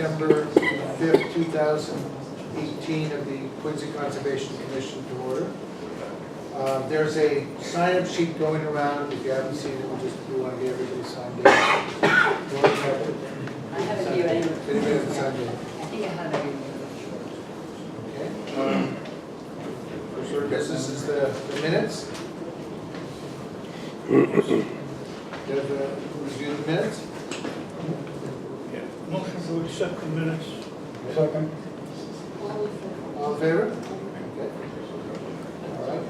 September 5th, 2018 of the Quincy Conservation Commission to order. There's a sign-up sheet going around. If you haven't seen it, we want to get everybody signed in. I have it here anyway. Anybody hasn't signed in? I think I have it here. Okay. First order of business is the minutes. You have review the minutes? Motion to accept the minutes. Second. All in favor? Okay. All right.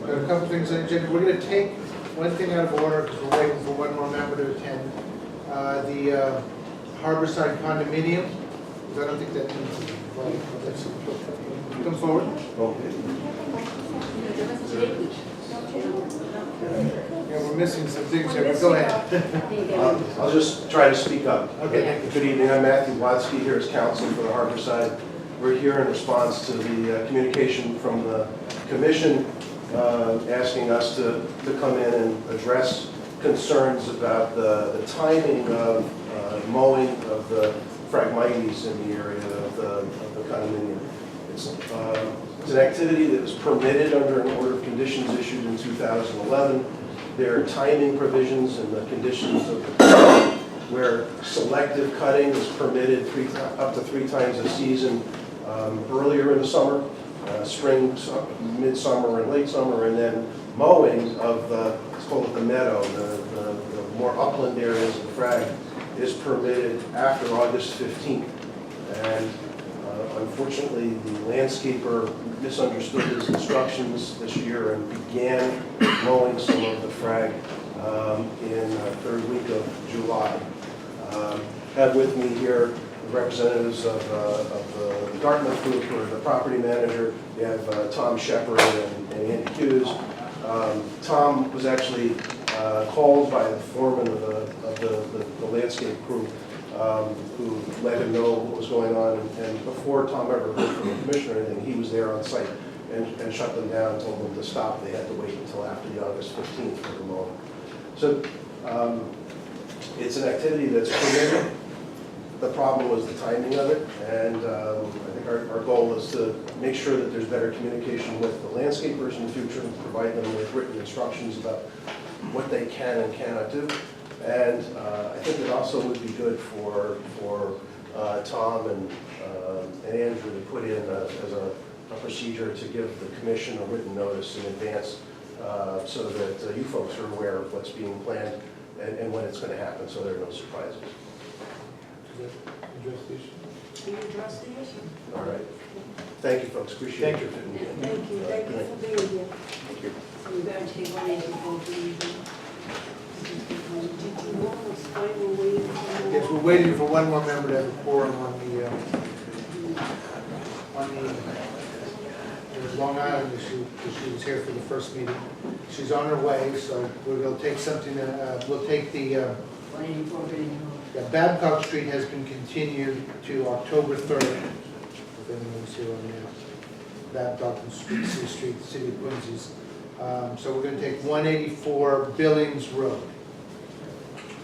Got a couple things on the agenda. We're going to take one thing out of order because we're waiting for one more member to attend. The Harborside condominium. I don't think that needs to be. Come forward. Yeah, we're missing some things here, but go ahead. I'll just try to speak up. Okay, thank you. Good evening, I'm Matthew Wadsky here as counsel for the Harborside. We're here in response to the communication from the commission asking us to come in and address concerns about the timing of mowing of the phragmites in the area of the condominium. It's an activity that was permitted under an order of conditions issued in 2011. There are timing provisions in the conditions of the where selective cutting is permitted up to 3 times a season, earlier in the summer, spring, midsummer, and late summer, and then mowing of it's called the meadow, the more upland areas of the frag is permitted after August 15th. And unfortunately, the landscaper misunderstood his instructions this year and began mowing some of the frag in the third week of July. Have with me here representatives of the Dartmouth group, who are the property manager. We have Tom Shepard and Andy Hughes. Tom was actually called by the foreman of the landscape crew, who let him know what was going on, and before Tom ever heard from the commissioner or anything, he was there on site and shut them down, told them to stop. They had to wait until after the August 15th for the mowing. So it's an activity that's permitted. The problem was the timing of it, and I think our goal is to make sure that there's better communication with the landscapers in the future and provide them with written instructions about what they can and cannot do. And I think it also would be good for Tom and Andrew to put in as a procedure to give the commission a written notice in advance so that you folks are aware of what's being planned and when it's going to happen, so there are no surprises. Address the issue. Can you address the issue? All right. Thank you, folks. Appreciate Thank it. you. Thank you for being here. Thank you. So we're going to take 184 for you. Did you know what's fine, we're waiting for Yes, we're waiting for one more member to have a quorum on the Long Island issue, because she was here for the first meeting. She's on her way, so we'll take something, we'll take the 184 Green Hill. Babcock Street has been continued to October 3rd. If anyone's here on the Babcock and C Street, the city of Quincy's. So we're going to take 184 Billings Road.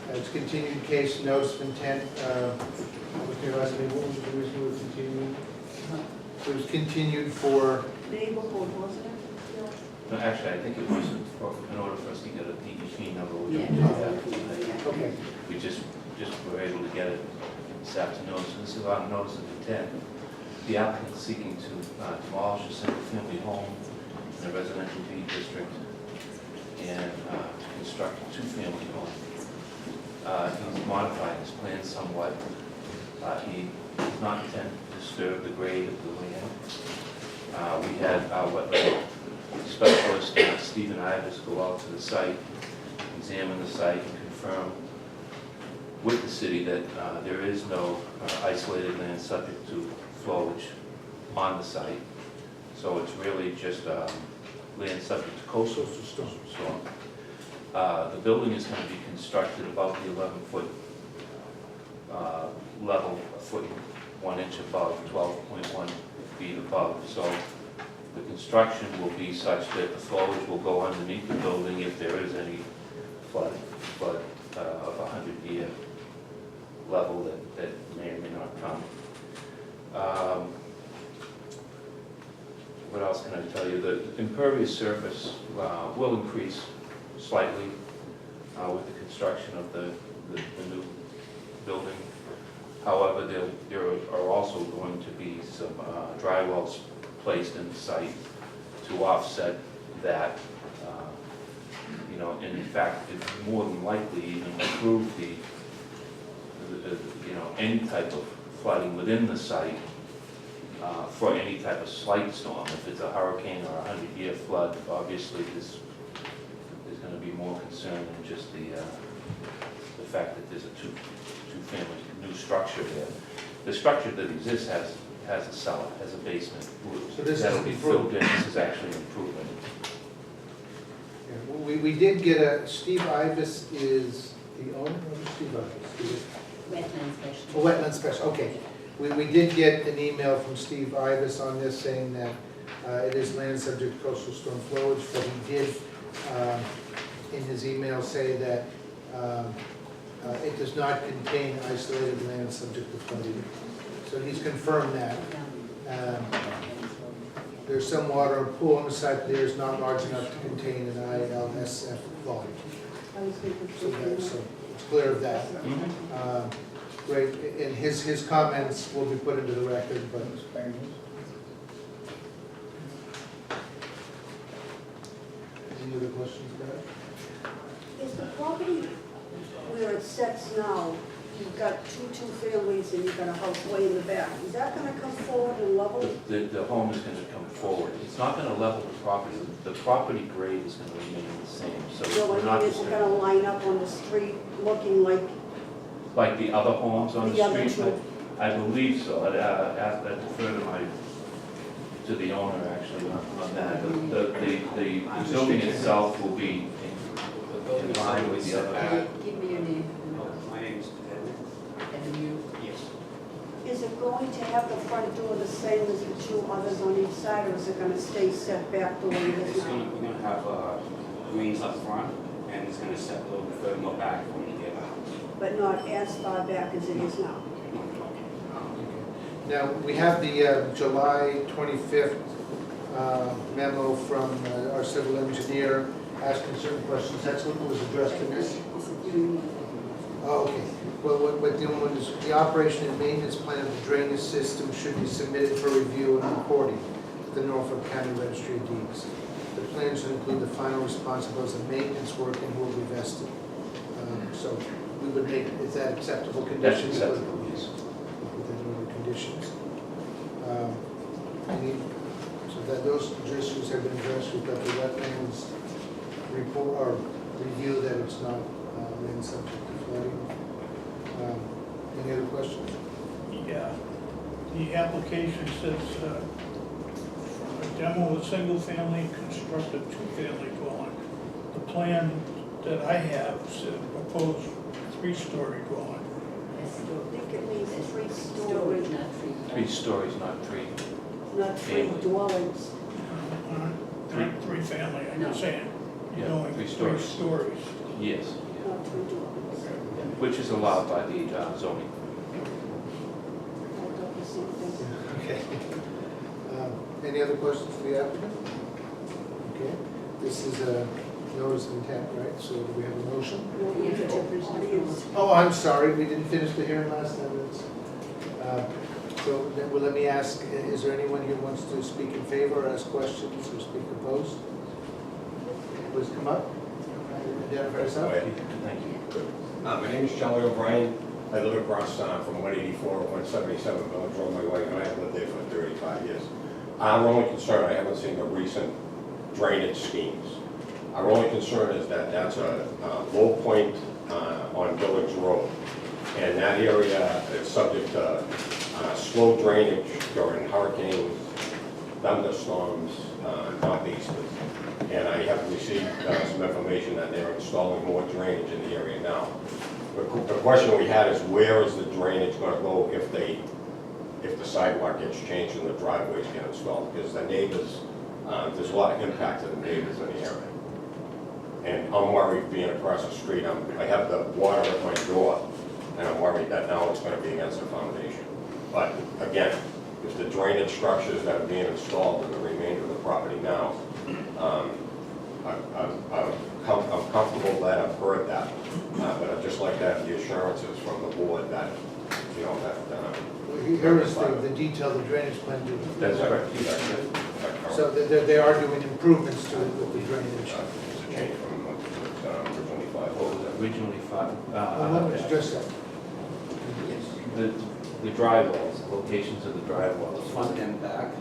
It's continued case, notice of intent. What's your last name? What was the reason it was continued? It was continued for. Neighborhood, wasn't it? No, actually, I think it was in order for us to get a DEP number, which we Yeah. did have. Okay. We just were able to get it this afternoon. So this is on notice of intent. The applicant is seeking to demolish a single-family home in a residential B district and construct a two-family home. He's modifying his plan somewhat. He does not intend to disturb the grade of the land. We had our wetland specialist, Stephen Ivers, go out to the site, examine the site, and confirm with the city that there is no isolated land subject to flowage on the site. So it's really just land subject to coastal storm. The building is going to be constructed above the 11-foot level, a foot 1 inch above, 12.1 feet above. So the construction will be such that the flowage will go underneath the building if there is any flood of 100-year level that may or may not come. What else can I tell you? The impervious surface will increase slightly with the construction of the new building. However, there are also going to be some dry wells placed in the site to offset that. And in fact, it's more than likely even improve the any type of flooding within the site for any type of slight storm. If it's a hurricane or a 100-year flood, obviously there's going to be more concern than just the fact that there's a two-family new structure there. The structure that exists has a cellar, has a basement. So this is That'll be filled in. improvement. This is actually an improvement. Yeah, we did get Steve Ivis is the owner of Steve Ivis? Wetland specialist. Oh, wetland special, okay. We did get an email from Steve Ivis on this saying that it is land subject to coastal storm flowage, but he did, in his email, say that it does not contain isolated land subject to flooding. So he's confirmed that. There's some water in a pool on the site, but there is not large enough to contain an ILSF volume. So it's clear of that. Great, and his comments will be put into the record, but. Any other questions, Brad? Is the property where it sits now, you've got two-families and you've got a house way in the back, is that gonna come forward and level? The home is going to come forward. It's not going to level the property. The property grade is going to remain the same. So So we're I not mean, is it gonna line up on the street looking like the other homes on the the other street. two? I believe so. I'd defer to the owner actually on that. The building itself will be in line with the other. Give me your name. My name is Evan. And you. Yes. Is it going to have the front door the same as the two others on each side, or is it gonna stay set back the way it is now? We're gonna have greens up front, and it's gonna set a little bit further more back from the other house. But not as far back as it is now? Now, we have the July 25th memo from our civil engineer asking certain questions. That's what was addressed in this. Oh, okay. Well, what the one is, the operation and maintenance plan of the drainage system should be submitted for review and recording to the Norfolk County Registry of Deeds. The plan should include the final responsibilities of maintenance work and who will be vested. So we would make, is that acceptable That's conditions? acceptable, yes. Within other conditions. So that those issues have been addressed. We've got the wetlands report or review that it's not land subject to flooding. Any other questions? Yeah, the application says, from a demo of a single family, construct a two-family dwelling. The plan that I have said proposed three-story dwelling. I think it means three Storage, stories, not three. 3 stories, not 3. not three Family. dwellings. Three-family, I'm No. saying. Yeah, You're going three three stories. stories. Yes, Not three dwellings. which is allowed by the zoning. I thought the same thing. Okay. Any other questions for the applicant? Okay. This is a notice of intent, right? So do we have a motion? No, Yeah, the different audience. Oh, I'm sorry, we didn't finish the hearing last time. So then, well, let me ask, is there anyone here who wants to speak in favor, or ask questions, or speak opposed? Please come up. Identify yourself. Thank you. My name is Charlie O'Brien. I live across from 184 to 177 Village Road. My wife and I have lived there for 35 years. Our only concern, I haven't seen the recent drainage schemes. Our only concern is that that's a low point on Village Road. And that area is subject to slow drainage during hurricanes, thunderstorms, northeasters. And I have received some information that they're installing more drainage in the area now. The question we had is, where is the drainage going to go if the sidewalk gets changed and the driveways get installed? Because the neighbors, there's a lot of impact to the neighbors in the area. And I'm worried being across the street, I have the water at my door, and I'm worried that now it's going to be against the foundation. But again, if the drainage structures that are being installed in the remainder of the property now, I'm comfortable that I've heard that, but I'd just like to have the assurances from the board that, you know, that. Here is the detail, the drainage plan. That's correct. So they are doing improvements to it with the drainage. It's a change from what was originally 5. What was originally five? Well, what was just that? The dry wells, locations of the dry wells. Front and back.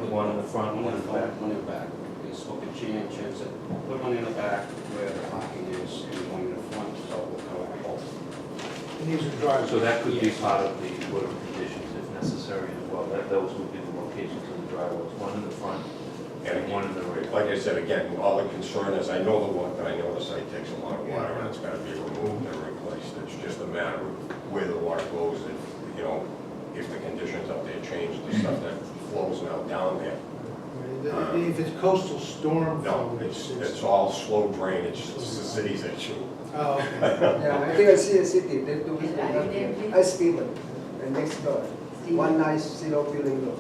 One in the front, one in the back. One in the back. They spoke to Jan, Jan said, put one in the back where the parking is, and one in the front, so we'll cover both. And these are drives. So that could be part of the order of conditions if necessary as well. Those would be the locations of the dry wells, one in the front and one in the rear. Like I said, again, all the concern is, I know the work, but I know the site takes a lot of water, and it's gotta be removed and replaced. It's just a matter of where the water goes, and, you know, if the conditions up there change, the stuff that flows now down there. If it's coastal storm. No, it's all slow drain, it's the city's issue. Oh, okay. Yeah, I think I see a city, they do it. I Stephen, next door, 190 building road.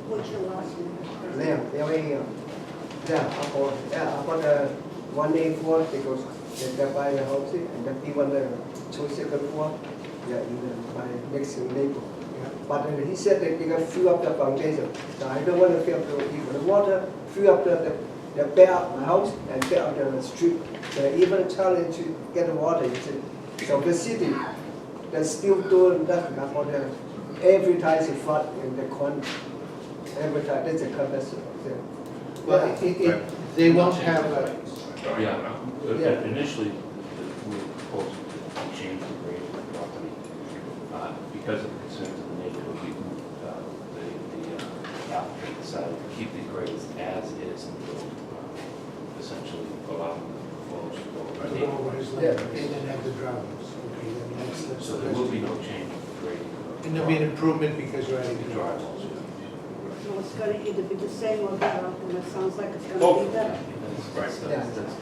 What's your last name? Lamb, L-A-M. Yeah, about 184, because they buy a house, and then people two second floor, yeah, in my next neighbor. But he said that they got fill up the foundation. So I don't want to fill up the water, fill up the back up my house and back up the street. So even trying to get the water, you see. So the city, they still doing nothing about that. Every time it's flood in the corner. Every time, there's a capacity. Well, they won't have a, Yeah, Yeah. initially, we proposed to change the grade of the property because of the concerns of the neighborhood. The applicant decided to keep the grades as is until essentially allow them to flow to go. to go over his land, and then have the driveways. Okay, then that's So there will be no change in the grading. And there'll be an improvement because you're adding The the dry driveways. wells, No, it's gonna either be the same or better, and it sounds like it's Oh. gonna be better.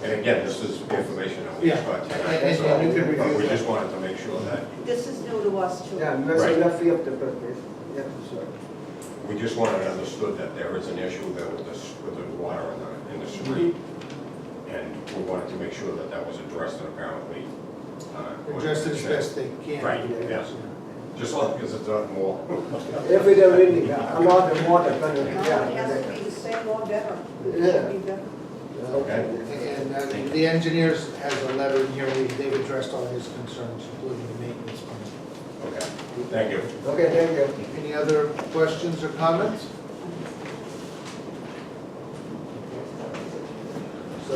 And again, this is information that we Yeah. got tonight, And so you could review we that. just wanted to make sure that, This is new to us too. Yeah, that's Right. enough fill up the place. Yeah, sure. we just wanted it understood that there is an issue there with the water in the street. And we wanted to make sure that that was addressed, and apparently. Address it as best they can. Right, yeah. Just long as it's not more. Every day raining, a lot of water coming, No, it has to be the same or better. It should be better. Okay. And the engineers has a letter in here, they've addressed all his concerns, including the maintenance plan. Okay, thank you. Okay, thank you. Any other questions or comments? So,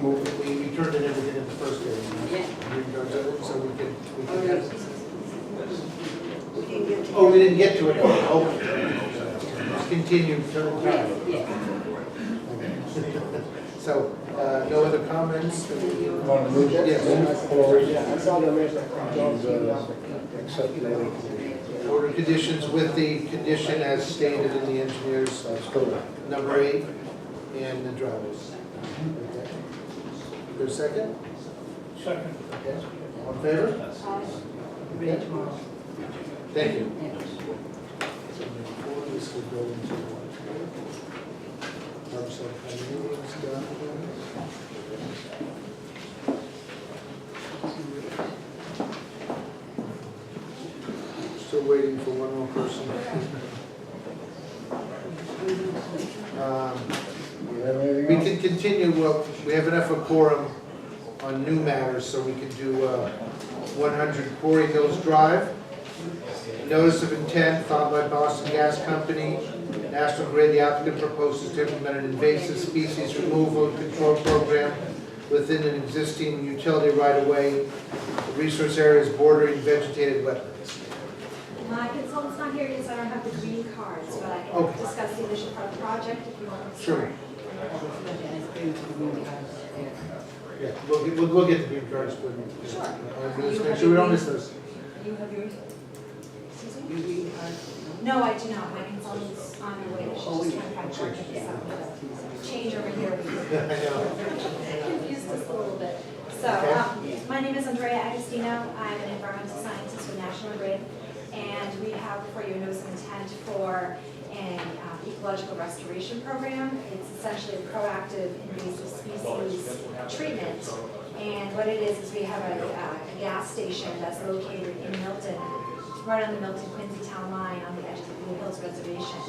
we turned in everything in the first hearing. Yeah. So we Oh, can no. have. We didn't get to. Oh, we didn't get to it. Oh, let's continue third time. Yeah. So, no other comments? Yes. Yeah, I saw the message. Order conditions with the condition as stated in the engineer's number 8 and the driveways. Okay. Is there a second? Second. Okay. All in favor? Ready tomorrow. Thank you. Yeah. So before this will go into Harborside condominiums down there. Still waiting for one more person. We can continue, well, we have enough of quorum on new matters, so we can do 100 Quarry Hills Drive. Notice of intent filed by Boston Gas Company, National Grid. The applicant proposes to implement an invasive species removal and control program within an existing utility right-of-way. The resource area is bordering vegetated wetlands. My consultant's not here because I don't have the green cards, but I can Okay. discuss the initial part of the project if you want to. Sure. Yeah. Yeah, we'll get the green cards, but Sure. let's make sure we don't miss those. You have yours? Excuse me? You green card? No, I do not. My consultant's on her way. She's just trying to find project change over here. I know. Confused us a little bit. So, my name is Andrea Agostino. I'm an environmental scientist with National Grid. And we have have before you a notice of intent for an ecological restoration program. It's essentially a proactive invasive species treatment. And what it is we have a gas station that's located in Milton, right on the Milton-Quincy town line on the edge of the Blue Hills Reservation.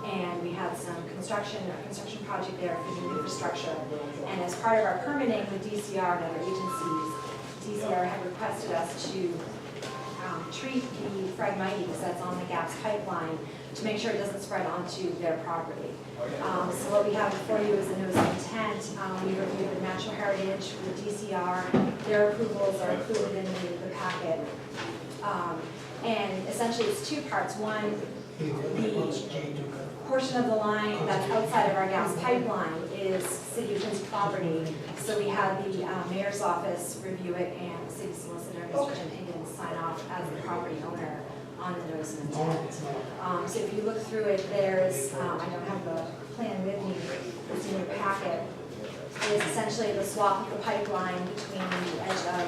And we had some a construction project there for new infrastructure. And as part of our permitting with DCR and other agencies, DCR had requested us to treat the Phragmites that's on the gas pipeline to make sure it doesn't spread onto their property. So what we have before you is a notice of intent. We reviewed the natural heritage with DCR. Their approvals are included in the packet. And essentially it's two parts. One, the portion of the line that's outside of our gas pipeline is City of Quincy property. So we had the mayor's office review it and the city solicitor, Mr. Jim Higgins, sign off as the property owner on the notice of intent. So if you look through it, there's, I don't have the plan with me, it's in your packet. It's essentially the swap of the pipeline between the edge of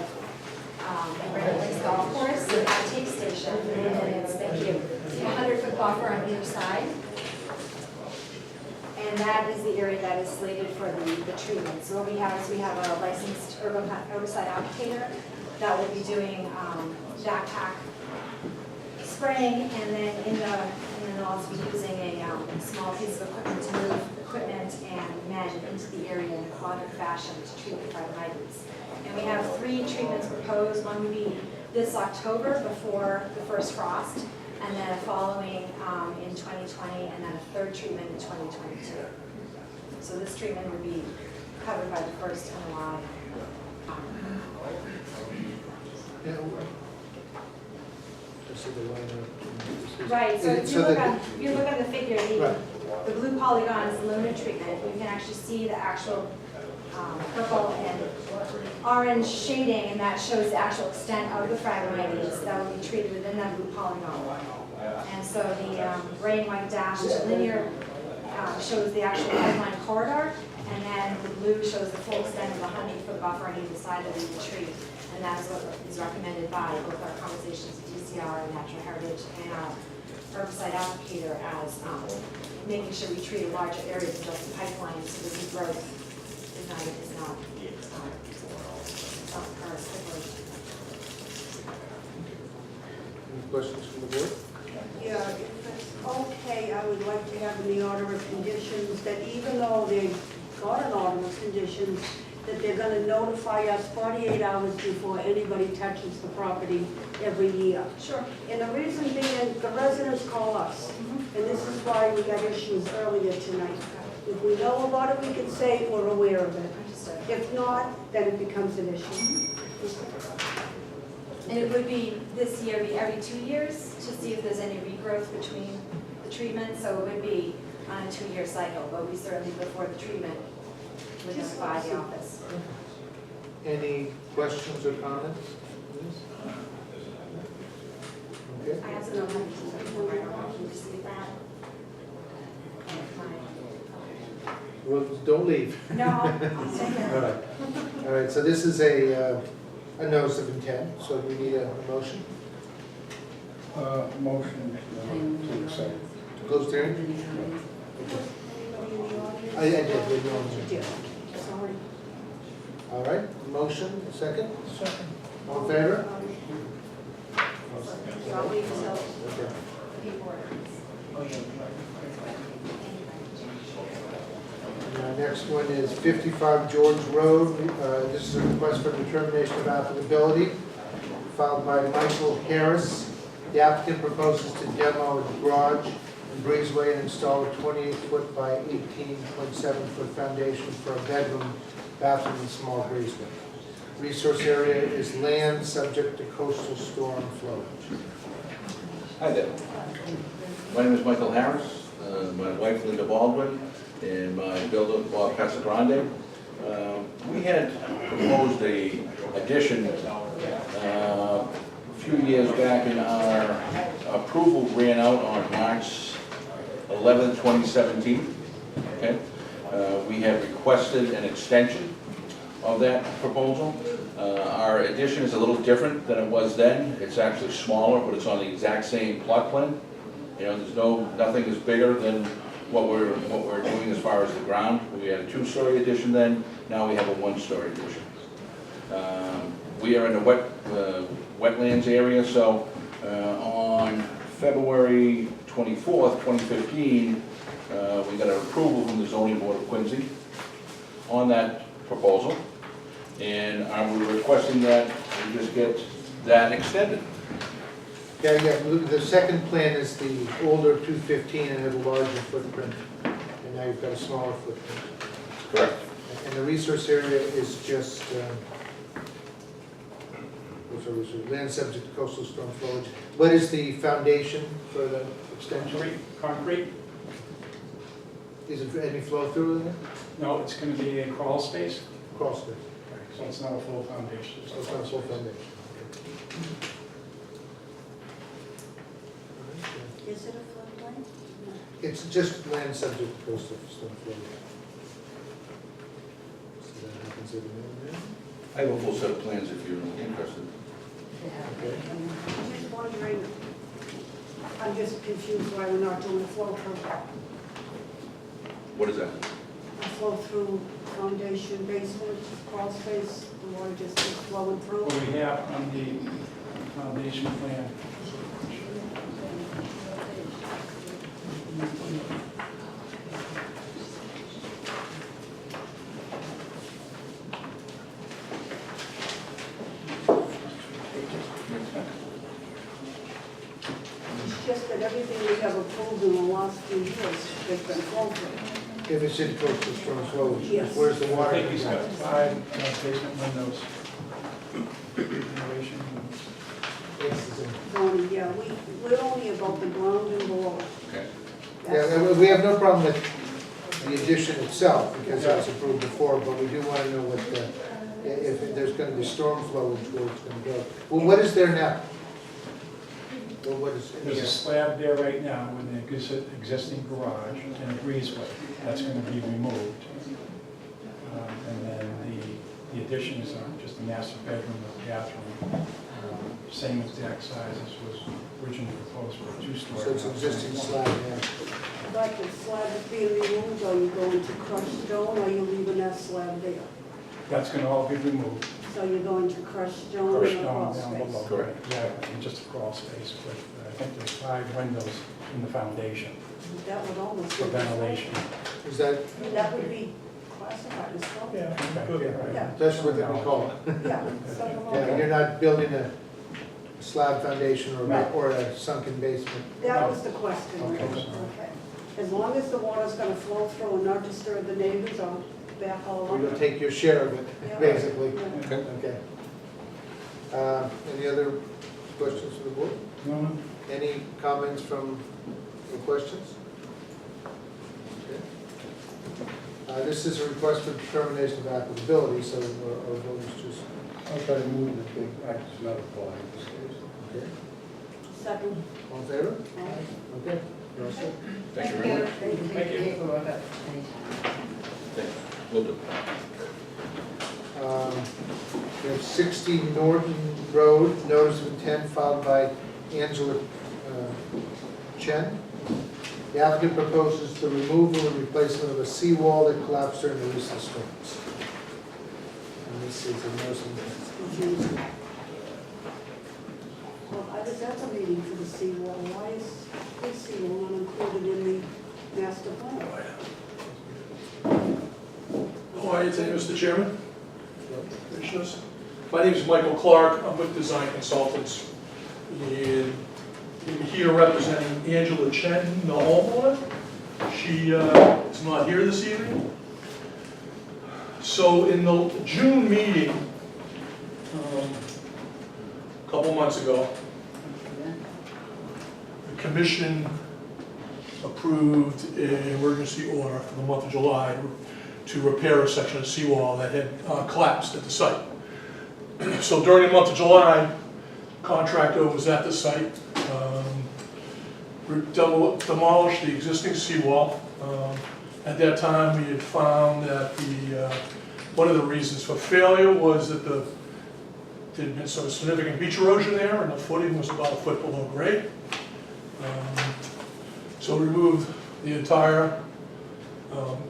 the Granite Lakes Golf Course and the take station. And then it's, thank you, 100-foot buffer on either side. And that is the area that is slated for the treatment. So what we have is we have a licensed herbicide applicator that will be doing backpack spraying, and then they'll also be using a small piece of equipment to move equipment and men into the area in a quadrant fashion to treat the Phragmites. And we have 3 treatments proposed. One would be this October before the first frost, and then a following in 2020, and then a 3rd treatment in 2022. So this treatment would be covered by the first NOI. Yeah. Just so the line, Right, so if you look at the figure, Right. the blue polygon is the limited treatment. You can actually see the actual purple and orange shading, and that shows the actual extent of the Phragmites that will be treated within that blue polygon. And so the gray and white dashed linear shows the actual pipeline corridor, and then the blue shows the full extent of the 100-foot buffer on either side of the tree. And that is what is recommended by both our conversations with DCR and Natural Heritage and our herbicide applicator as making sure we treat a larger area than just the pipeline, so the new growth is not occurs quickly. any questions from the board? Yeah, if it's okay, I would like to have in the order of conditions that even though they got an order of conditions, that they're gonna notify us 48 hours before anybody touches the property every year. Sure. And the reason being, the residents call us, and this is why we got issues earlier tonight. If we know about it, we can say we're aware of it. Understood. If not, then it becomes an issue. And it would be, this year, be every 2 years to see if there's any regrowth between the treatments. So it would be on a 2-year cycle, but we certainly, before the treatment, would notify the office. Any questions or comments? Please? Okay. I have to know how to receive that. Well, don't leave. No, I'll stay All here. right. All right, so this is a notice of intent, so we need a motion Motion to accept. to close the hearing? I did, we know. Sorry. All right, motion, second? Second. All in favor? So I'll wait until Okay. the paperwork is. Next one is 55 George Road. This is a request for determination of applicability filed by Michael Harris. The applicant proposes to demo a garage and breezeway and install a 28-foot by 18.7-foot foundation for a bedroom, bathroom, and small breezeway. Resource area is land subject to coastal storm flowage. Hi there. My name is Michael Harris. My wife Linda Baldwin and my builder Bob Casagrande. We had proposed a addition a few years back, and our approval ran out on March 11, 2017. Okay. We have requested an extension of that proposal. Our addition is a little different than it was then. It's actually smaller, but it's on the exact same plot plan. You know, nothing is bigger than what we're doing as far as the ground. We had a 2-story addition then, now we have a 1-story addition. We are in a wetlands area, so on February 24th, 2015, we got an approval from the zoning board of Quincy on that proposal, and we're requesting that we just get that extended. Yeah, the second plan is the older 215 and had a larger footprint, and now you've got a smaller footprint. Correct. And the resource area is just, land subject to coastal storm flowage. What is the foundation for the extension? Concrete? Is it any flow through in there? No, it's going to be a crawl space, Crawl space. so it's not a full foundation. So it's not a full foundation. Is it a floodplain? No. It's just land subject to coastal storm flowage. So that happens every now and then. I have a full set of plans if you're interested. Okay. I'm just wondering, I'm just confused why we're not doing a flow through. What is that? A flow through foundation basement, crawl space, the water just keeps flowing through. What we have on the foundation plan. It's just that everything we have approved in the last few years has been flow through. If it's in coastal storm flowage, Yes. where's the I water? think he's coming got out? 5 basement windows. Ventilation. This is in- Tony, yeah, we're only about the ground and below. Okay. Yeah, we have no problem with the addition itself, because it was approved before, but we do want to know what the, if there's going to be storm flowage, where it's going to go. Well, what is there now? Well, what is? There's a slab there right now with the existing garage and a breezeway. That's going to be removed. And then the addition is just a master bedroom with bathroom. Same exact size as was originally proposed for a 2-story. So it's existing slab now. But the slab is being removed, are you going to crush stone, or are you leaving that slab there? That's going to all be removed. So you're going to crush stone Crushed in a crawl stone down space? below. Correct. Yeah, and just a crawl space, but I think there's 5 windows in the foundation That would almost for be. ventilation. Is that, That would be classified as stone? Yeah, good, Yeah. that's what they call it? Yeah. something like Yeah, that. you're not building a slab foundation or No. or a sunken basement? That was the question. Okay. Okay. As long as the water's gonna flow through and not disturb the neighbors, I'll back all We're up. going to take your share of it, Yeah. basically. Yeah. Okay. Okay. Any other questions from the board? No, Any comments from the questions? Okay. This is a request for determination of applicability, so our vote is just, I'll try to move the big act does not apply in this case. okay. Second. All in favor? All right. Okay. You're all set. Thank you very much. Thank you. Thanks. Will do. We have 60 Norton Road, notice of intent filed by Angela Chen. The applicant proposes the removal and replacement of a seawall that collapsed during the recent storms. And this is a notice of intent. Well, I was at the meeting for the seawall. Why is this seawall not included in the master plan? Hi, Mr. Chairman, Commissioners. My name is Michael Clark. I'm with Design Consultants. And I'm here representing Angela Chen, the homeowner. She is not here this evening. So in the June meeting, a couple months ago, the commission approved an emergency order for the month of July to repair a section of seawall that had collapsed at the site. So during the month of July, contractor was at the site, demolished the existing seawall. At that time, we had found that one of the reasons for failure was that the There'd been some significant beach erosion there, and the footing was about a foot below grade. So we removed the entire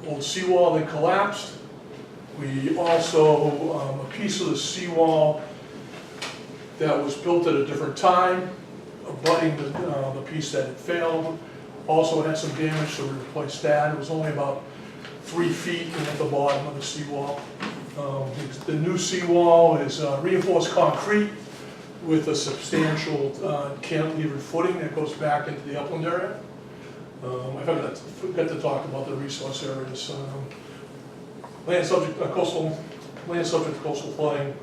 old seawall that collapsed. We also, a piece of the seawall that was built at a different time, abutting the piece that had failed, also had some damage, so we replaced that. It was only about 3 feet at the bottom of the seawall. The new seawall is reinforced concrete with a substantial cantilevered footing that goes back into the upland area. I forgot to talk about the resource areas. Land subject to coastal flooding.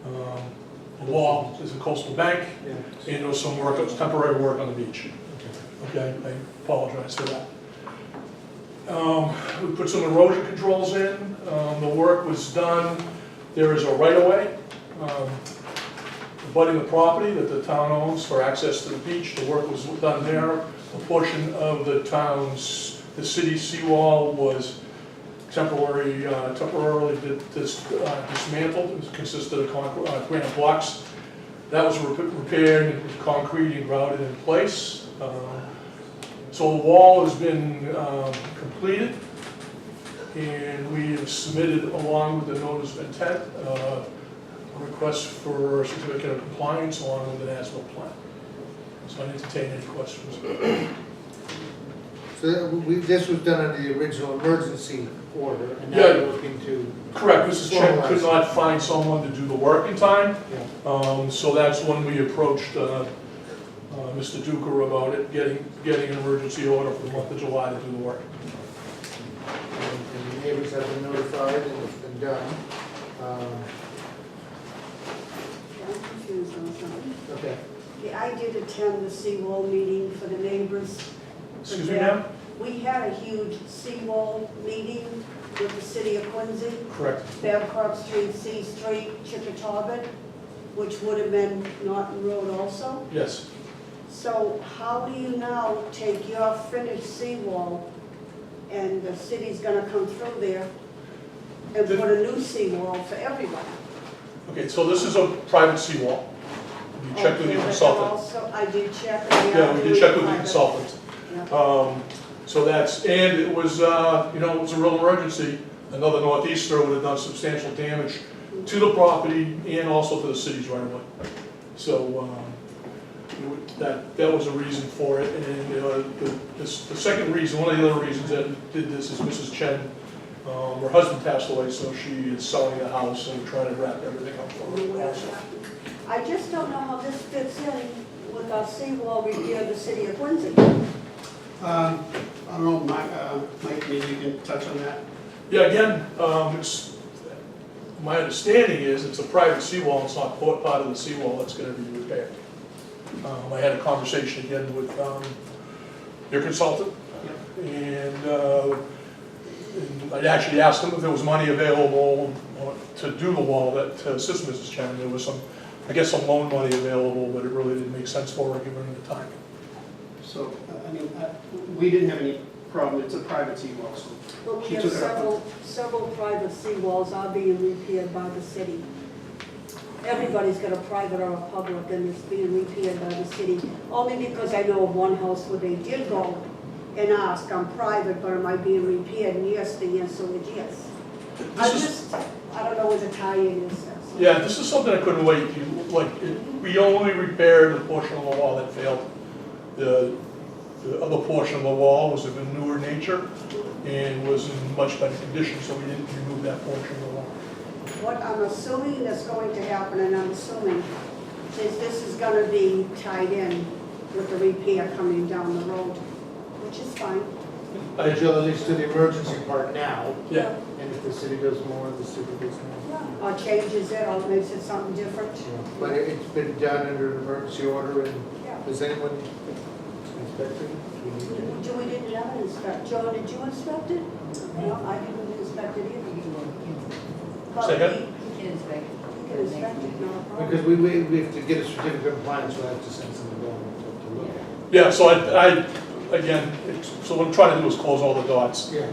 The wall is a coastal bank, and there was some work, temporary work on the beach. Okay, I apologize for that. We put some erosion controls in. The work was done. There is a right-of-way abutting the property that the town owns for access to the beach. The work was done there. A portion of the city's seawall was temporarily dismantled. It consisted of granite blocks. That was repaired with concrete and grouted in place. So the wall has been completed, and we have submitted, along with the notice of intent, a request for a certificate of compliance along with an as-built plan. So I entertain any questions. So this was done under the original emergency order, and now Yeah. you're looking to... Correct, Mrs. Chen could not find someone to do the work in time, so that's when we approached Mr. Duker about it, getting an emergency order for the month of July to do the work. And the neighbors have been notified, and it's been done. I'm confused on something. Okay. Okay, I did attend the seawall meeting for the neighbors. Excuse me, ma'am? We had a huge seawall meeting with the city of Quincy, Correct. Babcock Street, C Street, Chickatawbit, which would have been Norton Road also. Yes. So how do you now take your finished seawall, and the city's gonna come through there and put a new seawall for everybody? Okay, so this is a private seawall. You checked with Okay, your but consultant. Also, I did check. Yeah, we did check with the private. consultant. Yeah. So that's, and it was, it was a real emergency. Another northeaster would have done substantial damage to the property and also to the city's right of way. So that was a reason for it. And the second reason, one of the other reasons that did this is Mrs. Chen. Her husband passed away, so she is selling the house and trying to wrap everything up for her also. I just don't know how this fits in with our seawall repair of the city of Quincy. I don't know, Mike, maybe you can touch on that? Yeah, again, my understanding is it's a private seawall, it's not part of the seawall that's gonna be repaired. I had a conversation again with your consultant, and I actually asked him if there was money available to do the wall, to assist Mrs. Chen. There was some loan money available, but it really didn't make sense for her given the timing. So, we didn't have any problem, it's a private seawall, so. But we She have took it up. several private seawalls are being repaired by the city. Everybody's got a private or a public, and it's being repaired by the city. Only because I know of one house where they did go and ask, I'm private, but am I being repaired? And yes, the answer is yes. I don't know what the tie-in is. Yeah, this is something I couldn't wait. We only repaired the portion of the wall that failed. The other portion of the wall was of a newer nature and was in much better condition, so we didn't remove that portion of the wall. What I'm assuming that's going to happen, and I'm assuming, is this is gonna be tied in with the repair coming down the road, which is fine. But you'll at least do the emergency part now, Yeah. and if the city does more, the city does more. Or changes it, or makes it something different. But it's been done under an emergency order, and Yeah. does anyone inspect it? We didn't have an inspector. Joe, did you inspect it? No, I didn't inspect it either. But Second? we can inspect it. We can inspect it, no problem. Because we have to get a certificate of compliance, we'll have to send someone down to look at it. Yeah, so so what I'm trying to do is close all the dots. Yeah,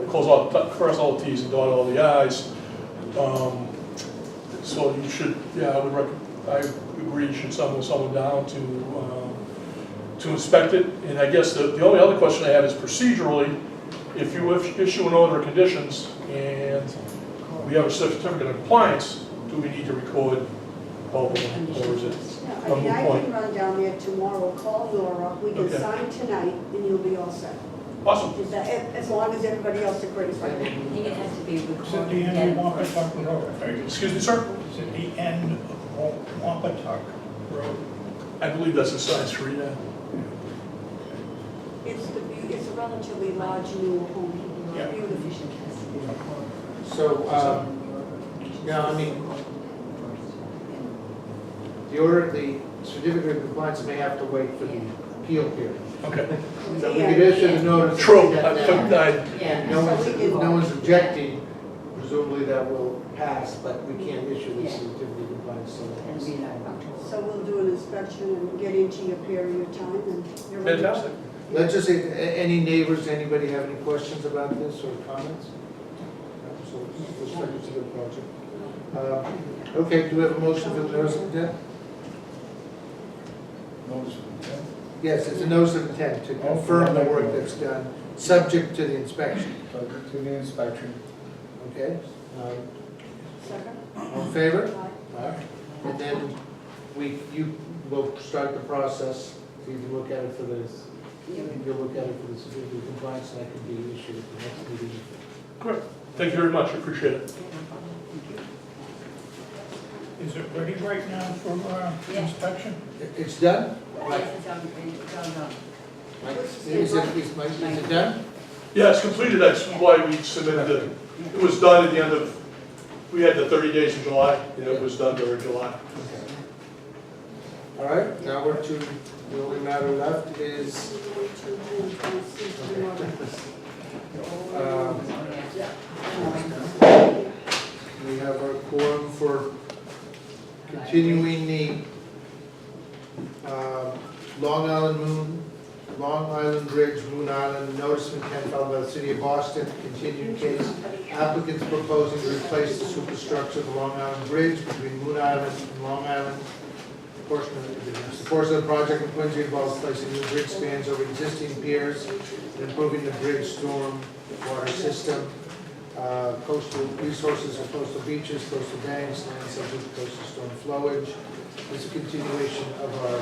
Cross all the Ts and dot all the Is. So you should, I would recommend, I agreed should send someone down to inspect it. And I guess the only other question I have is procedurally, if you issue an order of conditions and we have a certificate of compliance, do we need to record both of them, or is it Yeah, a I mean, moot I point? can run down there tomorrow, call Nora, we can Okay. sign tonight, and you'll be all set. Awesome. Is that, as long as everybody else agrees, right? I think it has to be It's at recorded. the end of Wampatuck Road. Excuse me, sir? It's at the end of Wampatuck Road. I believe that's a size 3 now. It's a relatively large new home, Yeah. beautiful. So, yeah, I mean, the certificate of compliance may have to wait for the appeal period. Okay. So we could issue the notice. True. and I- get that. Yeah. And if no one's objecting, presumably that will pass, but we can't issue the Yeah. certificate of compliance. And So be like October. So we'll do an inspection and get into your period of time, and you're ready. Fantastic. let's just say, any neighbors, anybody have any questions about this or comments? No? So we'll start to the project. Okay, do we have a motion for the notice of intent? Notice of intent. Yes, it's a notice of intent to confirm the work that's done, subject to the inspection. Subject to the inspection. Okay? Second? All in favor? Aye. Alright. And then you will start the process, so you can look at it for this, you'll look at it for the certificate of compliance, and that can be issued at the next meeting. Great. Thank you very much, I appreciate it. Is it ready right now for Yeah. inspection? It's done? Yes, it's all done. Is it done? Yeah, it's completed, that's why we submitted it. It was done at the end of, we had the 30 days in July, and it was done during July. Okay. All right, now we're to, the only matter left is, we have our quorum for continuing the Long Island Bridge, Moon Island, notice of intent filed by the City of Boston, continued case. Applicants proposing to replace the superstructure of the Long Island Bridge between Moon Island and Long Island. The portion of the project in Quincy involves placing new bridge spans over existing piers and improving the bridge storm water system. Coastal resources of coastal beaches, coastal banks, land subject to coastal storm flowage. This is a continuation of our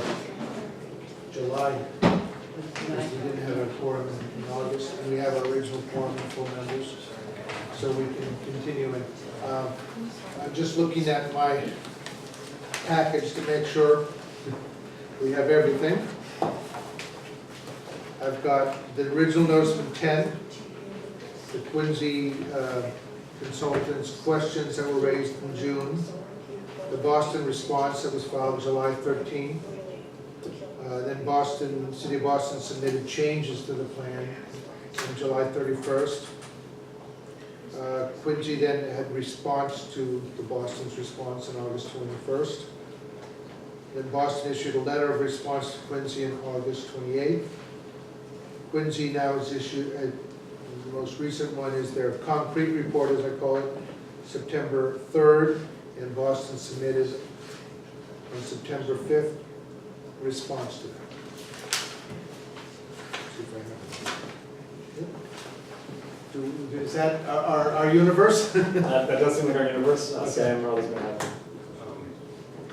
July, because we didn't have a quorum in August, and we have our original quorum of full members, so we can continue it. I'm just looking at my package to make sure we have everything. I've got the original notice of intent, the Quincy consultants' questions that were raised in June, the Boston response that was filed July 13th. Then City of Boston submitted changes to the plan on July 31st. Quincy then had response to the Boston's response on August 21st. Then Boston issued a letter of response to Quincy on August 28th. Quincy now has issued, the most recent one is their concrete report, as I call it, September 3rd, and Boston submitted on September 5th response to that. See if I have it. Is that our universe? That does seem like our universe. Sam Rowley's going to have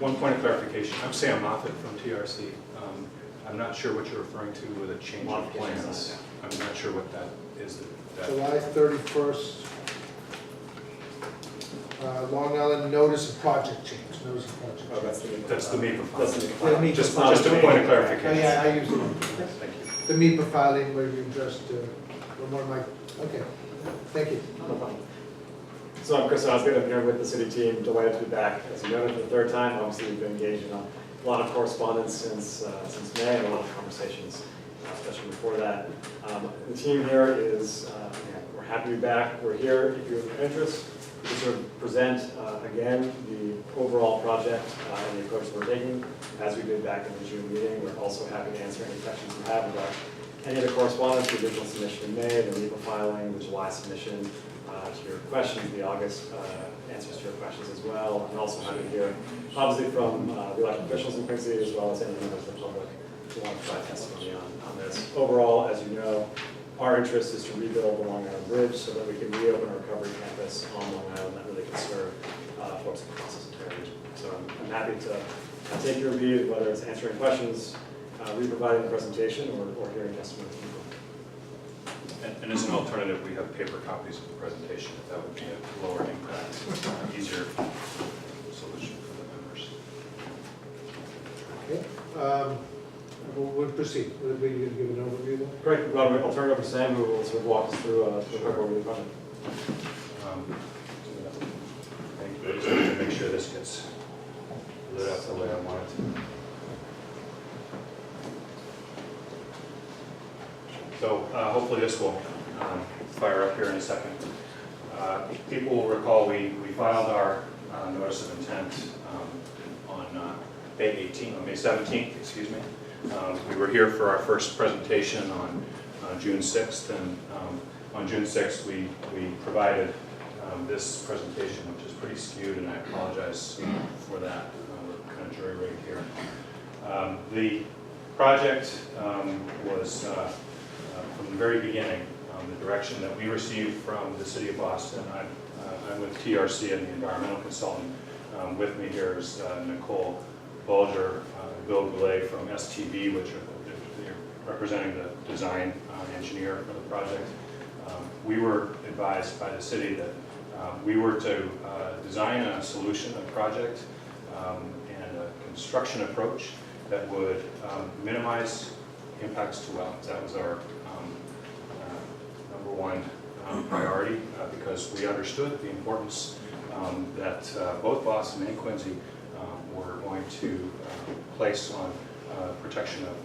One point of clarification. I'm Sam Moffett from TRC. I'm not sure what you're referring to with a change of plans. I'm not sure what that is. July 31st. Long Island notice of project change, notice of project change. Oh, that's the That's the MEPA That's the file. MEPA Just file. a point of Oh, clarification. yeah, I use it. Thank you. The MEPA filing where you just, one more mic, okay, thank you. No problem. So I'm Chris Osgood, I'm here with the city team, delighted to be back. As you noted for the third time, obviously we've been engaged in a lot of correspondence since May and a lot of conversations, especially before that. The team here is, we're happy to be back. We're here if you have interest to sort of present again the overall project and the approach that we're taking. As we did back in the June meeting, we're also happy to answer any questions you have about any of the correspondence, the original submission in May, the NEPA filing, the July submission, to your questions, the August answers to your questions as well, and also happy to hear, obviously, from the elected officials in Quincy, as well as any members of the public who want to provide testimony on this. Overall, as you know, our interest is to rebuild the Long Island Bridge so that we can reopen our recovery campus on Long Island that really can serve folks across this entire region. So I'm happy to take your lead, whether it's answering questions, re-providing the presentation, or hearing testimony from people. And as an alternative, we have paper copies of the presentation. That would be a lower impact, easier solution for the members. Okay. We'll proceed. Will you give an overview then? Great. I'll turn it over to Sam, who will sort of walk us through the quick overview of the project. I just need to make sure this gets lit up the way I want it to. So hopefully this will fire up here in a second. People will recall we filed our notice of intent on May 17th, excuse me. We were here for our first presentation on June 6th, and on June 6th we provided this presentation, which is pretty skewed, and I apologize for that. We're kind of jury-rigged here. The project was, from the very beginning, the direction that we received from the City of Boston. I'm with TRC and the environmental consultant. With me here is Nicole Bulger, Bill Goulet from STB, which are representing the design engineer for the project. We were advised by the city that we were to design a solution, a project, and a construction approach that would minimize impacts to wetlands. That was our number one priority, because we understood the importance that both Boston and Quincy were going to place on protection of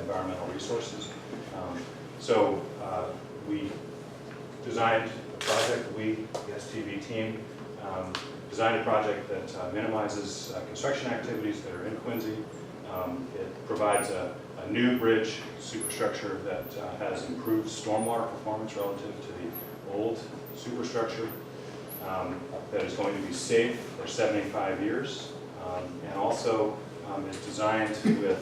environmental resources. So we designed a project, the STV team, designed a project that minimizes construction activities that are in Quincy. It provides a new bridge superstructure that has improved stormwater performance relative to the old superstructure, that is going to be safe for 75 years, and also is designed with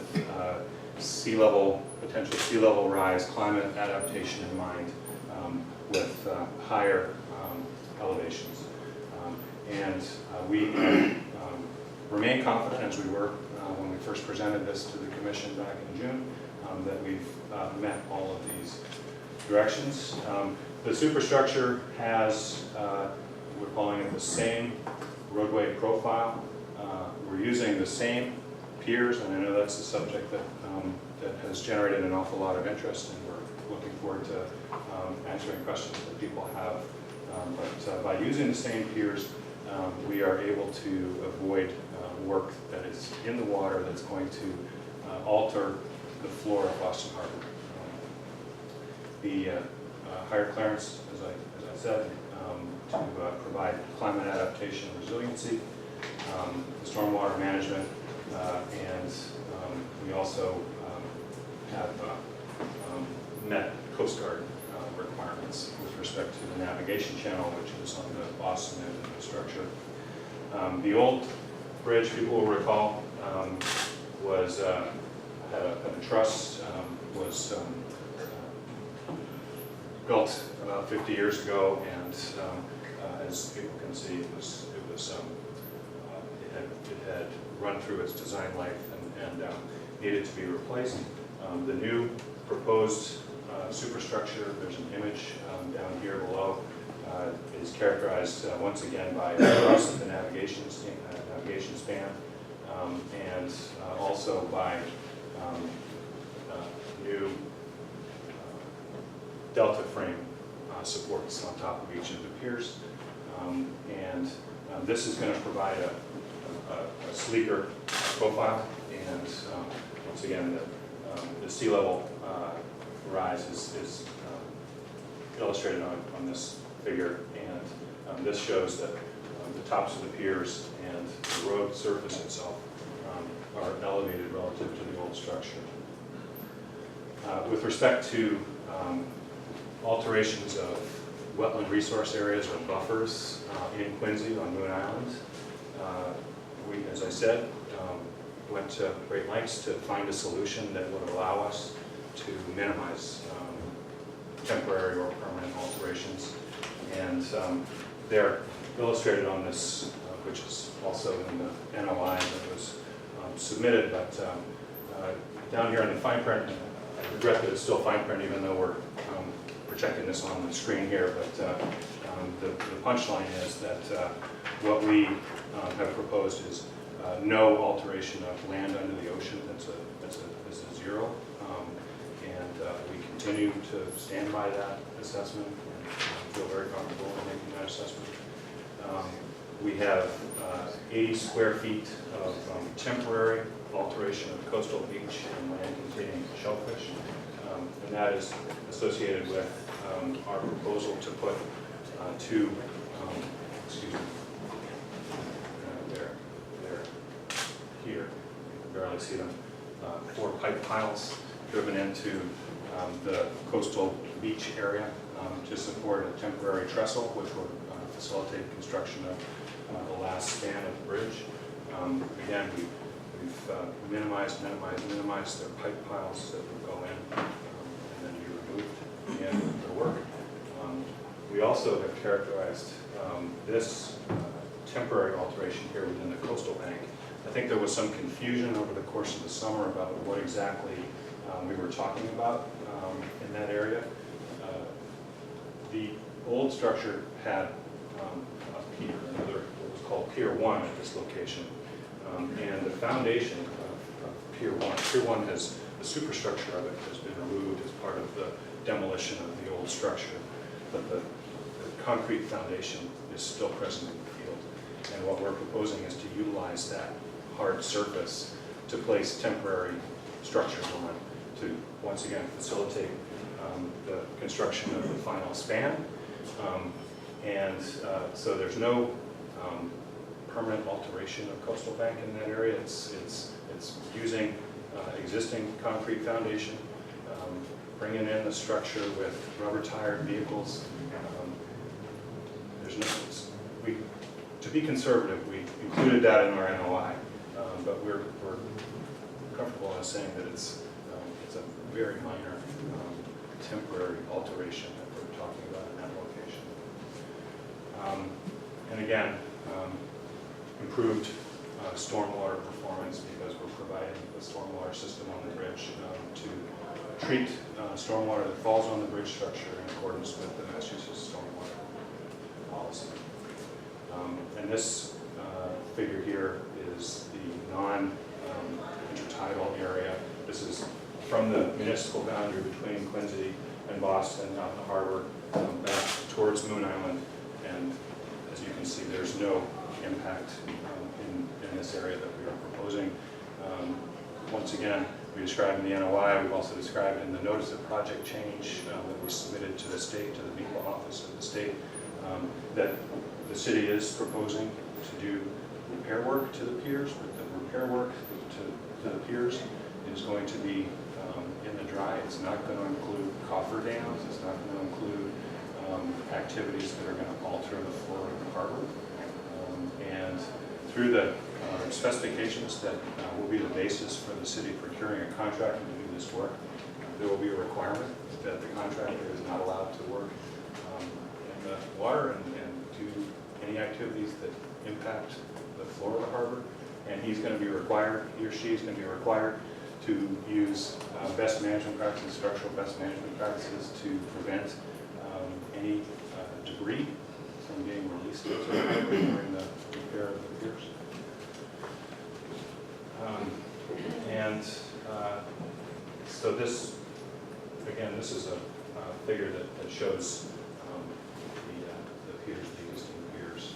potential sea level rise, climate adaptation in mind, with higher elevations. And we remain confident, as we were when we first presented this to the Commission back in June, that we've met all of these directions. The superstructure has, we're calling it the same roadway profile. We're using the same piers, and I know that's a subject that has generated an awful lot of interest, and we're looking forward to answering questions that people have. But by using the same piers, we are able to avoid work that is in the water that's going to alter the floor of Boston Harbor. The higher clearance, as I said, to provide climate adaptation and resiliency, stormwater management, and we also have met Coast Guard requirements with respect to the navigation channel, which is on the Boston end of the structure. The old bridge, people will recall, was had a truss, was built about 50 years ago, and as people can see, it had run through its design life and needed to be replaced. The new proposed superstructure, there's an image down here below, is characterized once again by across the navigation span, and also by new delta frame supports on top of each of the piers. And this is going to provide a sleeker profile, and once again the sea level rise is illustrated on this figure, and this shows that the tops of the piers and the road surface itself are elevated relative to the old structure. With respect to alterations of wetland resource areas or buffers in Quincy on Moon Island. We, as I said, went to great lengths to find a solution that would allow us to minimize temporary or permanent alterations. And they're illustrated on this, which is also in the NOI that was submitted, but down here in the fine print, I regret that it's still fine print even though we're projecting this on the screen here, but the punchline is that what we have proposed is no alteration of land under the ocean. That's a zero. And we continue to stand by that assessment and feel very comfortable in making that assessment. We have 80 square feet of temporary alteration of coastal beach and land containing shellfish. And that is associated with our proposal to put two, excuse me, they're here, you can barely see them, 4 pipe piles driven into the coastal beach area to support a temporary trestle, which will facilitate construction of the last span of the bridge. Again, we've minimized their pipe piles that will go in and then be removed at the end of the work. We also have characterized this temporary alteration here within the coastal bank. I think there was some confusion over the course of the summer about what exactly we were talking about in that area. The old structure had a pier, what was called Pier 1 at this location. And the foundation of Pier 1 has, the superstructure of it has been removed as part of the demolition of the old structure. But the concrete foundation is still present in the field. And what we're proposing is to utilize that hard surface to place temporary structures on to, once again, facilitate the construction of the final span. So there's no permanent alteration of coastal bank in that area. It's using existing concrete foundation, bringing in the structure with rubber-tired vehicles. To be conservative, we included that in our NOI, but we're comfortable in saying that it's a very minor temporary alteration that we're talking about in that location. And again, improved stormwater performance because we're providing the stormwater system on the bridge to treat stormwater that falls on the bridge structure in accordance with the Massachusetts stormwater policy. And this figure here is the non-intertidal area. This is from the municipal boundary between Quincy and Boston out in the harbor back towards Moon Island. And as you can see, there's no impact in this area that we are proposing. Once again, we described in the NOI, we've also described in the notice of project change that we submitted to the state, to the NEPA office of the state, that the city is proposing to do repair work to the piers, but the repair work to the piers is going to be in the dry. It's not going to include cofferdams. It's not going to include activities that are going to alter the floor of the harbor. And through the specifications that will be the basis for the city procuring a contractor to do this work, there will be a requirement that the contractor is not allowed to work in the water and do any activities that impact the floor of the harbor. And he's going to be required, he or she is going to be required to use best management practices, structural best management practices to prevent any debris from being released into the harbor during the repair of the piers. So this, again, this is a figure that shows the piers, the existing piers.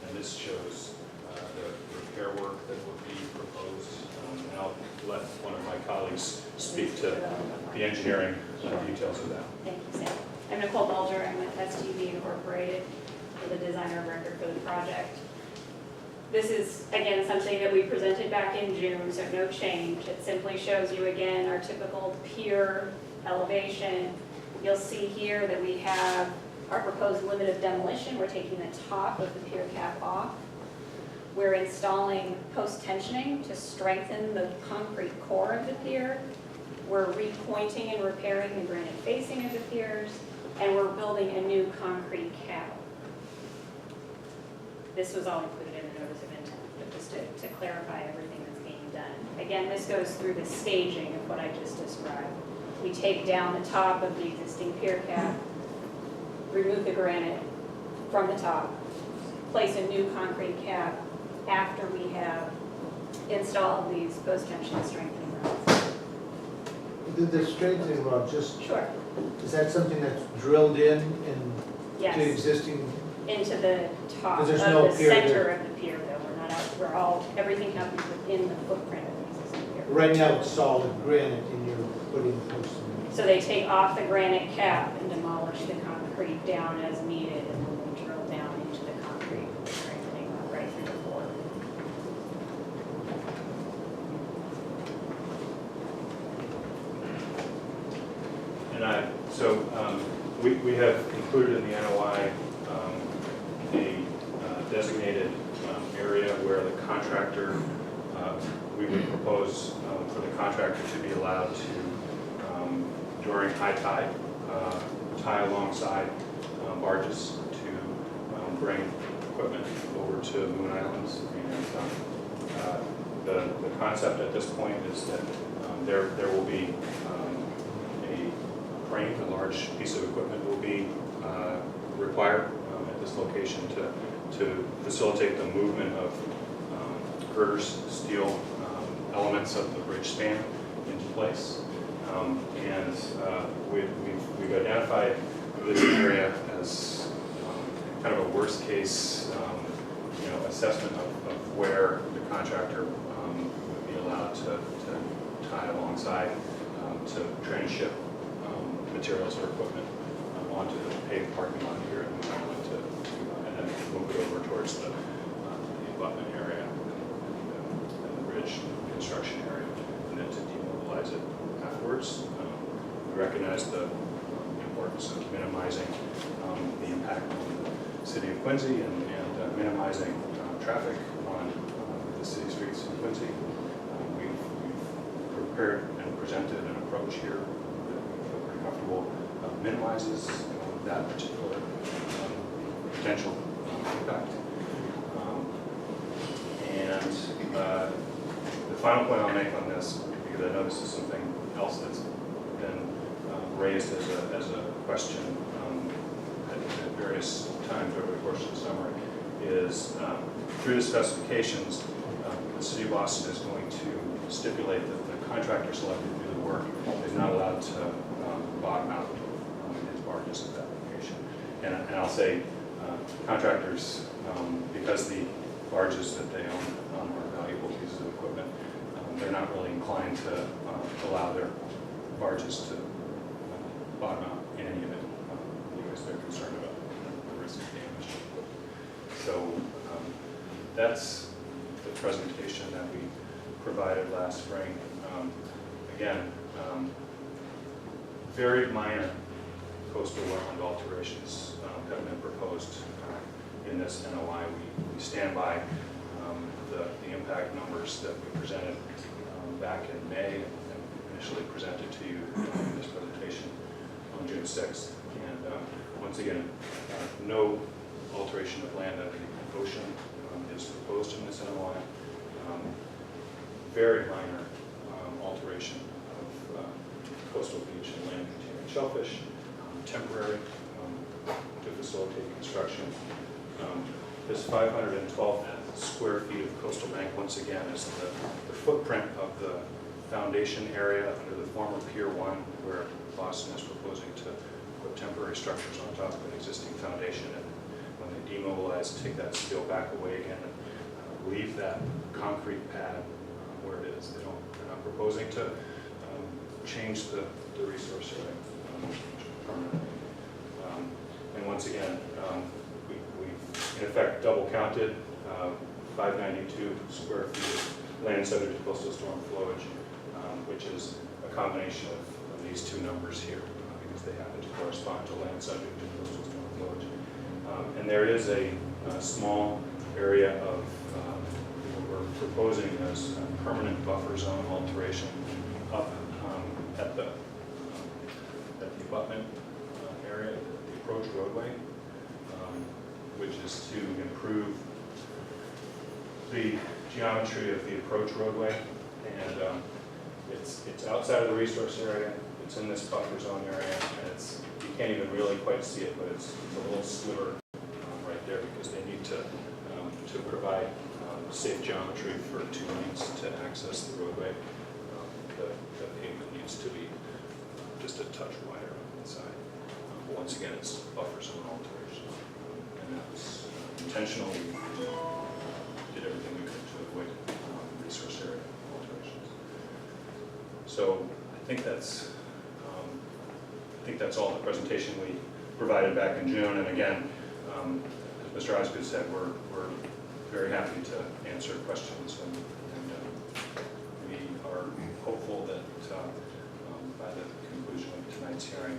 And this shows the repair work that would be proposed. And I'll let one of my colleagues speak to the engineering details of that. Thank you, Sam. I'm Nicole Balger. I'm with STV Incorporated, the designer of record for the project. This is, again, something that we presented back in June, so no change. It simply shows you, again, our typical pier elevation. You'll see here that we have our proposed limit of demolition, we're taking the top of the pier cap off. We're installing post-tensioning to strengthen the concrete core of the pier. We're repointing and repairing the granite facing of the piers, and we're building a new concrete cap. This was all included in the notice of intent, but just to clarify everything that's being done. Again, this goes through the staging of what I just described. We take down the top of the existing pier cap, remove the granite from the top, place a new concrete cap after we have installed these post-tension strengthening rods. The strengthening rod, just, Sure. is that something that's drilled in Yes. to existing? Into the top 'Cause of there's no the pier center there. of the pier, though. We're not out, we're all, everything happens within the footprint of the existing pier. Right now, it's solid granite and you're putting posts in. So they take off the granite cap and demolish the concrete down as needed, and then they drill down into the concrete, strengthening right through the floor. And we have included in the NOI a designated area where the contractor, we would propose for the contractor to be allowed to, during high tide, tie alongside barges to bring equipment over to Moon Islands. And the concept at this point is that there will be a crane, a large piece of equipment will be required at this location to facilitate the movement of girders, steel elements of the bridge span into place. And we've identified this area as kind of a worst case assessment of where the contractor would be allowed to tie alongside to transship materials or equipment onto the paved parking lot here and then move it over towards the abutment area and the bridge construction area, and then to demobilize it afterwards. We recognize the importance of minimizing the impact on the city of Quincy and minimizing traffic on the city streets in Quincy. We've prepared and presented an approach here that we feel pretty comfortable minimizes that particular potential impact. And the final point I'll make on this, because I know this is something else that's been raised as a question at various times over the course of the summer, is through the specifications, the city of Boston is going to stipulate that the contractor selected to do the work is not allowed to bottom out his barges at that location. And I'll say contractors, because the barges that they own are valuable pieces of equipment, they're not really inclined to allow their barges to bottom out in any event because they're concerned about the risk of damage. So that's the presentation that we provided last spring. Again, very minor coastal wetland alterations have been proposed in this NOI. We stand by the impact numbers that we presented back in May and initially presented to you in this presentation on June 6th. And once again, no alteration of land under the ocean is proposed in this NOI. Very minor alteration of coastal beach and land containing shellfish, temporary to facilitate construction. This 512 square feet of coastal bank, once again, is the footprint of the foundation area under the former Pier 1, where Boston is proposing to put temporary structures on top of an existing foundation, and when they demobilize, take that steel back away again and leave that concrete pad where it is. They're not proposing to change the resource area permanently. And once again, we've in effect double counted 592 square feet of land subject to coastal storm flowage, which is a combination of these two numbers here. because they happen to correspond to land subject to the coastal zone village. And there is a small area of, what we're proposing as a permanent buffer zone alteration up at the abutment area, the approach roadway, which is to improve the geometry of the approach roadway. And it's outside of the resource area, it's in this buffer zone area, and you can't even really quite see it, but it's a little sliver right there because they need to provide safe geometry for 2 lanes to access the roadway. The pavement needs to be just a touch wider on the side. But once again, it's buffer zone alteration. And that was intentional. We did everything we could to avoid resource area alterations. So I think that's all the presentation we provided back in June. And again, as Mr. Osgood said, we're very happy to answer questions, and we are hopeful that by the conclusion of tonight's hearing,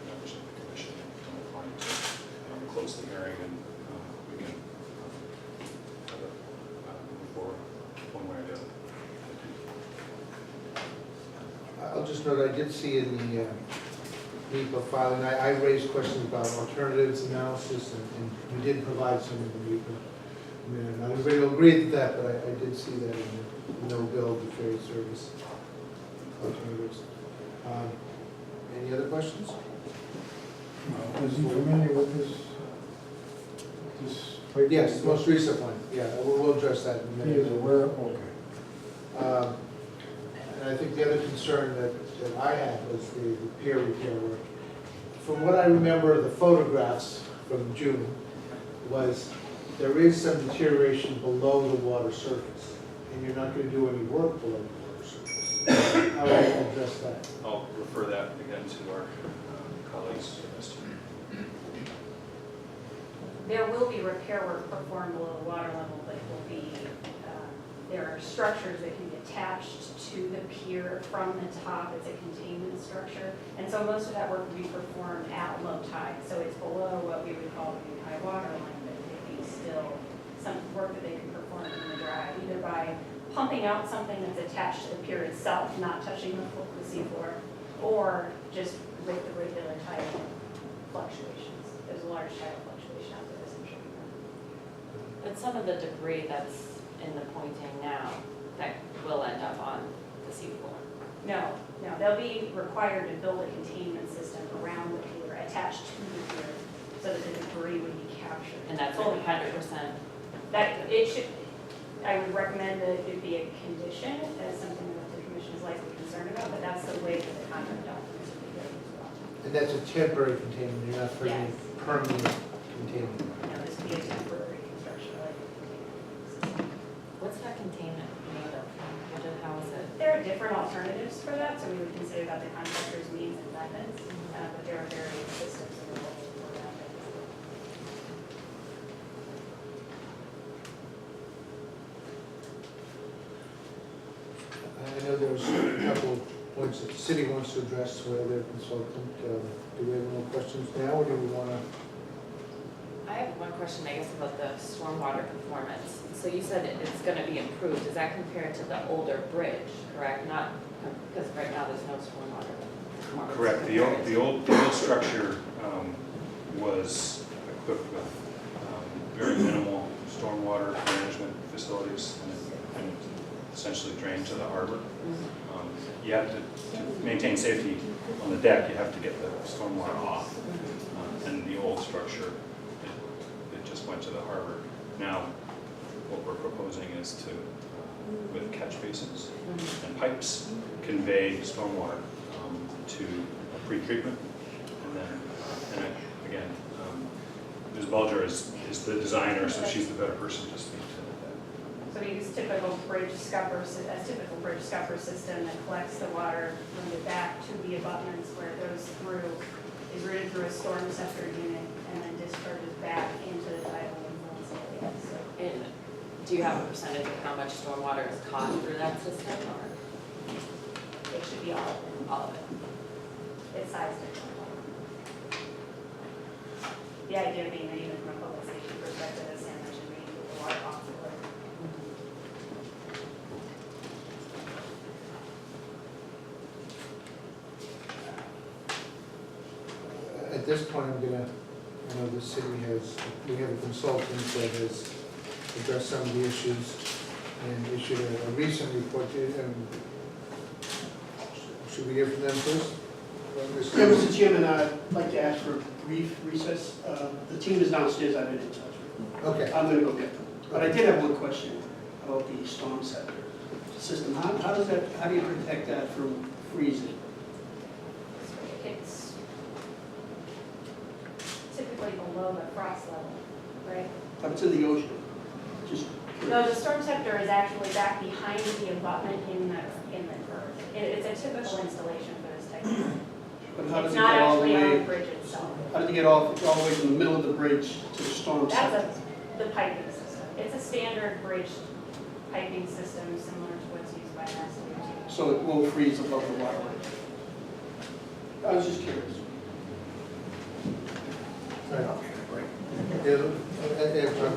members of the commission don't want to close the hearing, and we can move forward one way or the other. I'll just note, I did see in the NEPA filing, I raised questions about alternatives analysis, and we did provide some in the NEPA. Not everybody will agree with that, but I did see that in the no-bill, the ferry service alternatives. Any other questions? Is he familiar with this? Yes, the most recent one, yeah, we'll address that in a He minute. is aware, okay. And I think the other concern that I had was the pier repair work. From what I remember, the photographs from June was there is some deterioration below the water surface, and you're not going to do any work below the water surface. How will you address that? I'll refer that again to our colleagues. There will be repair work performed below the water level, but it will be, there are structures that can be attached to the pier from the top. It's a containment structure. And so most of that work will be performed at low tide. So it's below what we would call the high water line, but it may be still some work that they can perform in the dry, either by pumping out something that's attached to the pier itself, not touching the seafloor, or just with the regular tidal fluctuations. There's a large tidal fluctuation out there, as I'm sure you know. But some of the debris that's in the pointing now, that will end up on the seafloor. No, they'll be required to build a containment system around the pier, attached to the pier, so that the debris would be captured. And that's fully 100%. That, it should, I would recommend that it be a condition as something that the commission is likely concerned about, but that's the way that the contract documents will be written as well. And that's a temporary containment, you're not putting Yes. permanent containment. No, this would be a temporary construction, like a containment system. What's that containment made of? How is it? There are different alternatives for that, so we would consider that the contractor's means and methods, but there are various systems available for that. I know there's a couple of points that the city wants to address where their consultant. Do we have more questions now, or do we want to? I have one question, I guess, about the stormwater performance. So you said it's going to be improved. Is that compared to the older bridge, correct? Not, because right now there's no stormwater performance. Correct. The old structure was equipped with very minimal stormwater management facilities, and essentially drained to the harbor. You have to maintain safety on the deck. You have to get the stormwater off. And the old structure, it just went to the harbor. Now, what we're proposing is to, with catch basins and pipes, convey stormwater to a pre-treatment, and then, again, Ms. Bulger is the designer, so she's the better person to speak to that. So we use typical bridge scupper system that collects the water from the back to the abutments where it goes through, is routed through a storm scepter unit, and then discharges back into the tidal influence area. So And do you have a percentage of how much stormwater is caught through that system, or? it should be all of it. All of it. It's sized differently. The idea being that even from a public safety perspective, as Sam mentioned, we need to keep the water off the road. At this point, I know the city we have a consultant that has addressed some of the issues and issued a recent report. Should we hear from them first? Yeah, Mr. Chairman, I'd like to ask for a brief recess. The team is downstairs, I've been in touch with them. Okay. I'm gonna go get them. But I did have one question about the storm scepter system. How do you protect that from freezing? It's typically below the frost level, right? But it's in the ocean, just. No, the storm scepter is actually back behind the abutment in the earth. It's a typical installation for this type of thing. But how does It's it not get all the actually on the way? bridge itself. How does it get all the way from the middle of the bridge to the storm scepter? That's the piping system. It's a standard bridge piping system similar to what's used by MassDOT. So it won't freeze above the water. I was just curious. I'm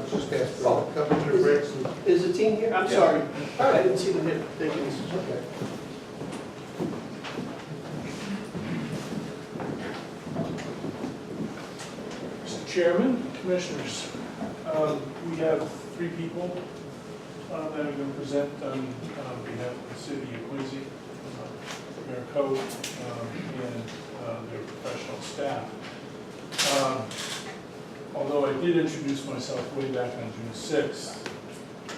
just asked for a couple of bricks. Is the team here? I'm Yeah. sorry. I didn't see them here. Thank you. Okay. Mr. Chairman, Commissioners, we have three people that are going to present on behalf of the city of Quincy, Mayor Coe, and their professional staff. Although I did introduce myself way back on June 6th,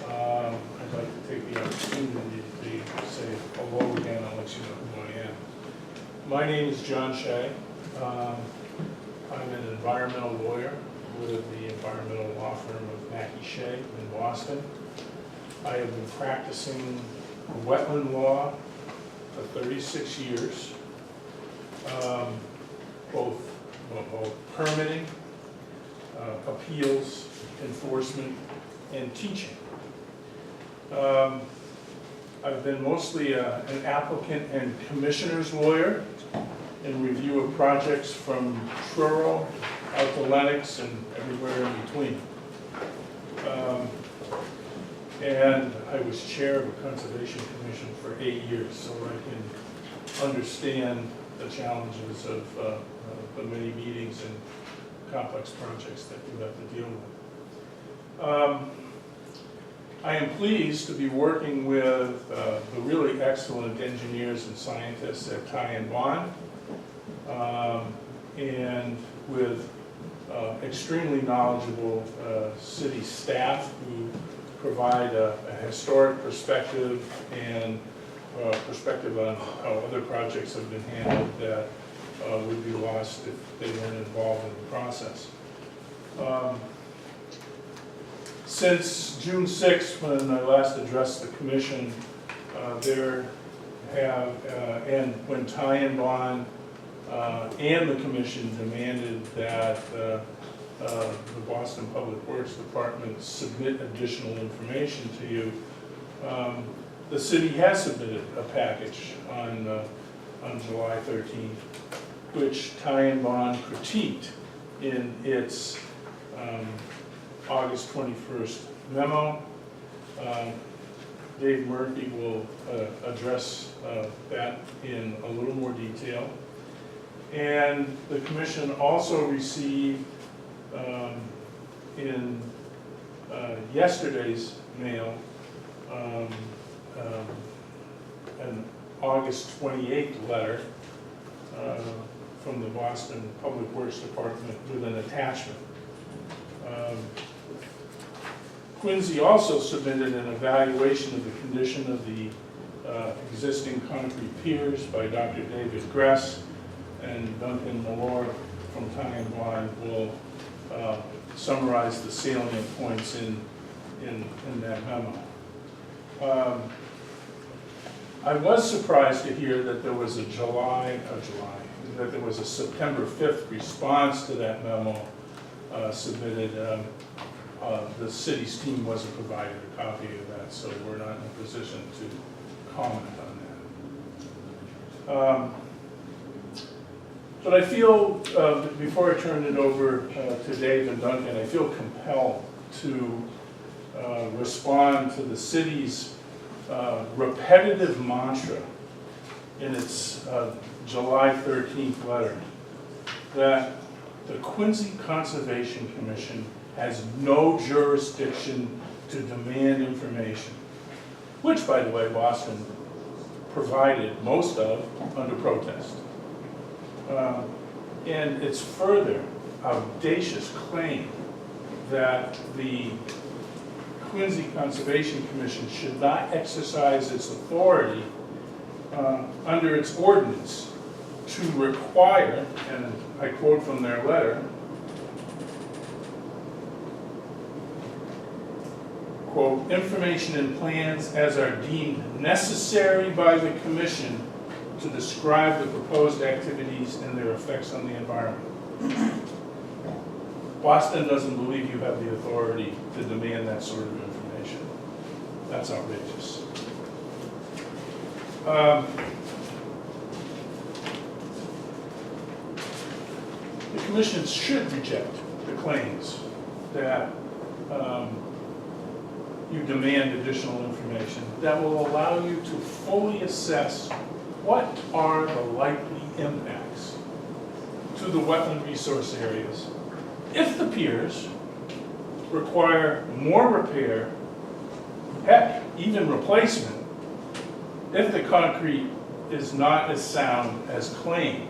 I'd like to take the opportunity to say hello again. I'll let you know who I am. My name is John Shea. I'm an environmental lawyer with the environmental law firm of Mackey Shea in Boston. I have been practicing wetland law for 36 years, both permitting, appeals, enforcement, and teaching. I've been mostly an applicant and commissioner's lawyer in review of projects from Truro out to Lenox and everywhere in between. And I was chair of a conservation commission for 8 years, so I can understand the challenges of the many meetings and complex projects that you have to deal with. I am pleased to be working with the really excellent engineers and scientists at Ty and Bond, and with extremely knowledgeable city staff who provide a historic perspective and perspective on how other projects have been handled that would be lost if they weren't involved in the process. Since June 6th, when I last addressed the commission, and when Ty and Bond and the commission demanded that the Boston Public Works Department submit additional information to you, the city has submitted a package on July 13th, which Ty and Bond critiqued in its August 21st memo. Dave Murphy will address that in a little more detail. And the commission also received in yesterday's mail an August 28th letter from the Boston Public Works Department with an attachment. Quincy also submitted an evaluation of the condition of the existing concrete piers by Dr. David Gress, and Duncan Malore from Ty and Bond will summarize the salient points in that memo. I was surprised to hear that there was a that there was a September 5th response to that memo submitted. The city's team wasn't provided a copy of that, so we're not in a position to comment on that. But I feel, before I turn it over to Dave and Duncan, I feel compelled to respond to the city's repetitive mantra in its July 13th letter, that the Quincy Conservation Commission has no jurisdiction to demand information, which, by the way, Boston provided most of under protest. And its further audacious claim that the Quincy Conservation Commission should not exercise its authority under its ordinance to require, and I quote from their letter, quote, information and plans as are deemed necessary by the commission to describe the proposed activities and their effects on the environment. Boston doesn't believe you have the authority to demand that sort of information. That's outrageous. The commission should reject the claims that you demand additional information that will allow you to fully assess what are the likely impacts to the wetland resource areas if the piers require more repair, heck, even replacement, if the concrete is not as sound as claimed,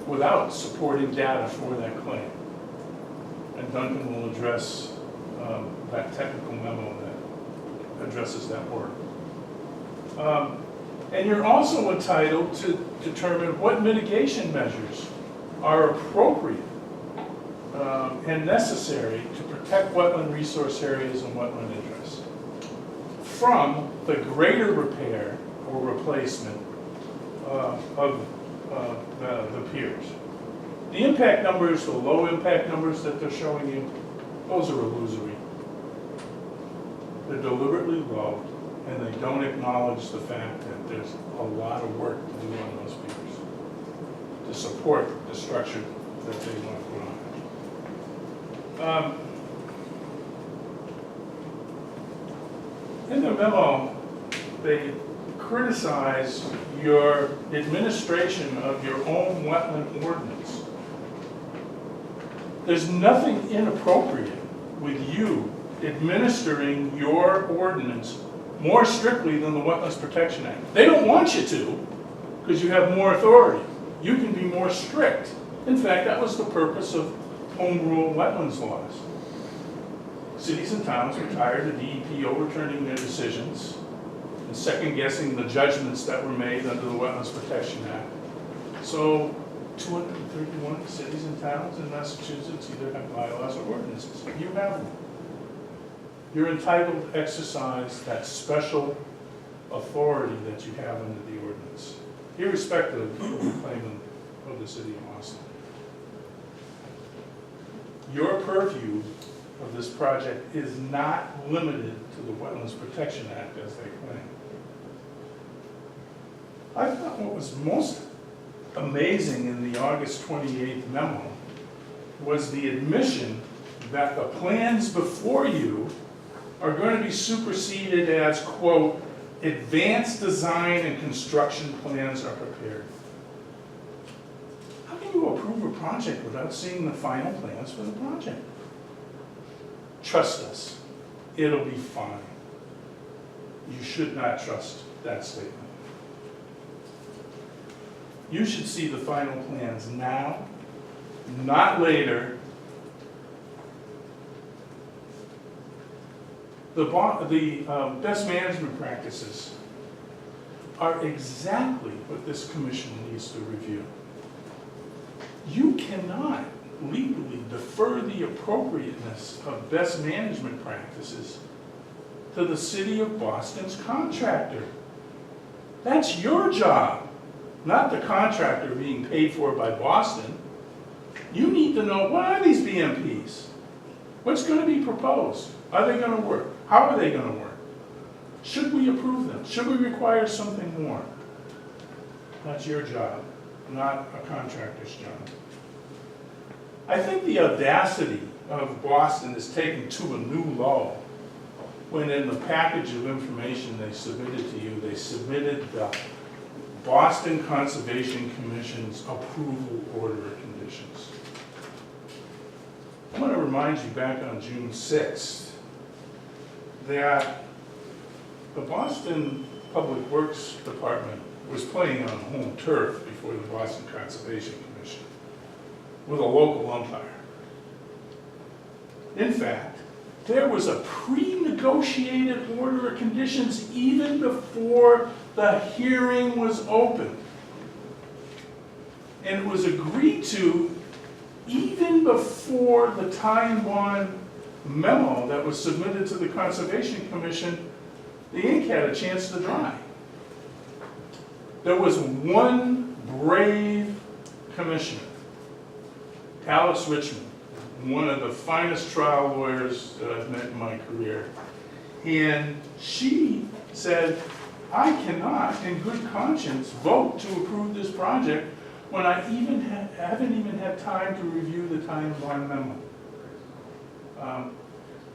without supporting data for that claim. And Duncan will address that technical memo that addresses that work. And you're also entitled to determine what mitigation measures are appropriate and necessary to protect wetland resource areas and wetland interests from the greater repair or replacement of the piers. The impact numbers, the low impact numbers that they're showing you, those are illusory. They're deliberately low, and they don't acknowledge the fact that there's a lot of work to do on those piers to support the structure that they want to put on. In the memo, they criticize your administration of your own wetland ordinance. There's nothing inappropriate with you administering your ordinance more strictly than the Wetlands Protection Act. They don't want you to, because you have more authority. You can be more strict. In fact, that was the purpose of home rule wetlands laws. Cities and towns were tired of DEP overturning their decisions and second-guessing the judgments that were made under the Wetlands Protection Act. So 231 cities and towns in Massachusetts either have bylaws or ordinances. You have them. You're entitled to exercise that special authority that you have under the ordinance, irrespective of the claim of the city of Boston. Your purview of this project is not limited to the Wetlands Protection Act as they claim. I thought what was most amazing in the August 28th memo was the admission that the plans before you are going to be superseded as, quote, advanced design and construction plans are prepared. How can you approve a project without seeing the final plans for the project? Trust us, it'll be fine. You should not trust that statement. You should see the final plans now, not later. The best management practices are exactly what this commission needs to review. You cannot legally defer the appropriateness of best management practices to the city of Boston's contractor. That's your job, not the contractor being paid for by Boston. You need to know, what are these BMPs? What's going to be proposed? Are they going to work? How are they going to work? Should we approve them? Should we require something more? That's your job. not a contractor's job. I think the audacity of Boston is taken to a new low when in the package of information they submitted to you, they submitted the Boston Conservation Commission's approval order of conditions. I want to remind you back on June 6th that the Boston Public Works Department was playing on home turf before the Boston Conservation Commission with a local umpire. In fact, there was a pre-negotiated order of conditions even before the hearing was opened. And it was agreed to even before the tie and bond memo that was submitted to the Conservation Commission, the ink had a chance to dry. There was one brave commissioner, Alice Richmond, one of the finest trial lawyers that I've met in my career. And she said, I cannot, in good conscience, vote to approve this project when I haven't even had time to review the tie and bond memo.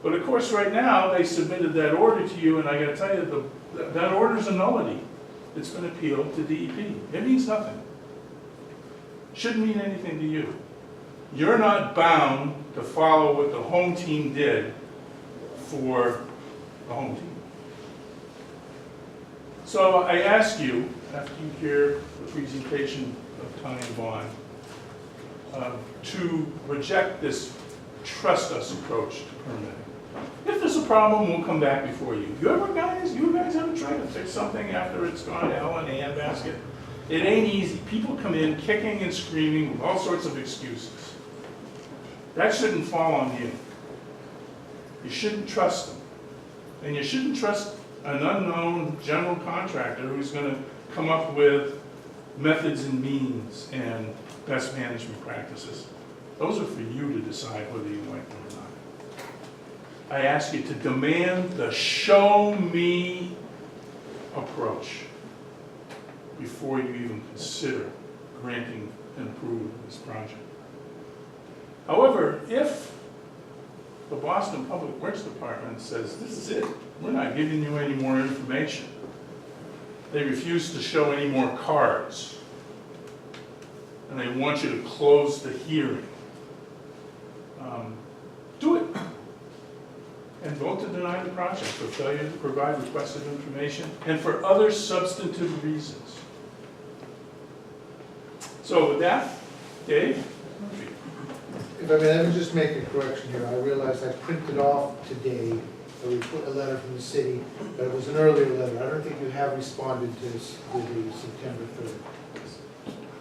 But of course, right now, they submitted that order to you, and I gotta tell you, that order's a nullity. It's been appealed to DEP. It means nothing. Shouldn't mean anything to you. You're not bound to follow what the home team did for the home team. So I ask you, after you hear the presentation of tie and bond, to reject this trust us approach to permitting. If there's a problem, we'll come back before you. You guys ever tried to fix something after it's gone to hell in a handbasket? It ain't easy. People come in kicking and screaming with all sorts of excuses. That shouldn't fall on you. You shouldn't trust them. And you shouldn't trust an unknown general contractor who's going to come up with methods and means and best management practices. Those are for you to decide whether you like them or not. I ask you to demand the show me approach before you even consider granting and approving this project. However, if the Boston Public Works Department says, this is it, we're not giving you any more information, they refuse to show any more cards, and they want you to close the hearing, do it. And vote to deny the project for failure to provide requested information and for other substantive reasons. So with that, Dave? If I may, let me just make a correction here. I realized I printed off today a letter from the city, but it was an earlier letter. I don't think you have responded to this with the September 3rd.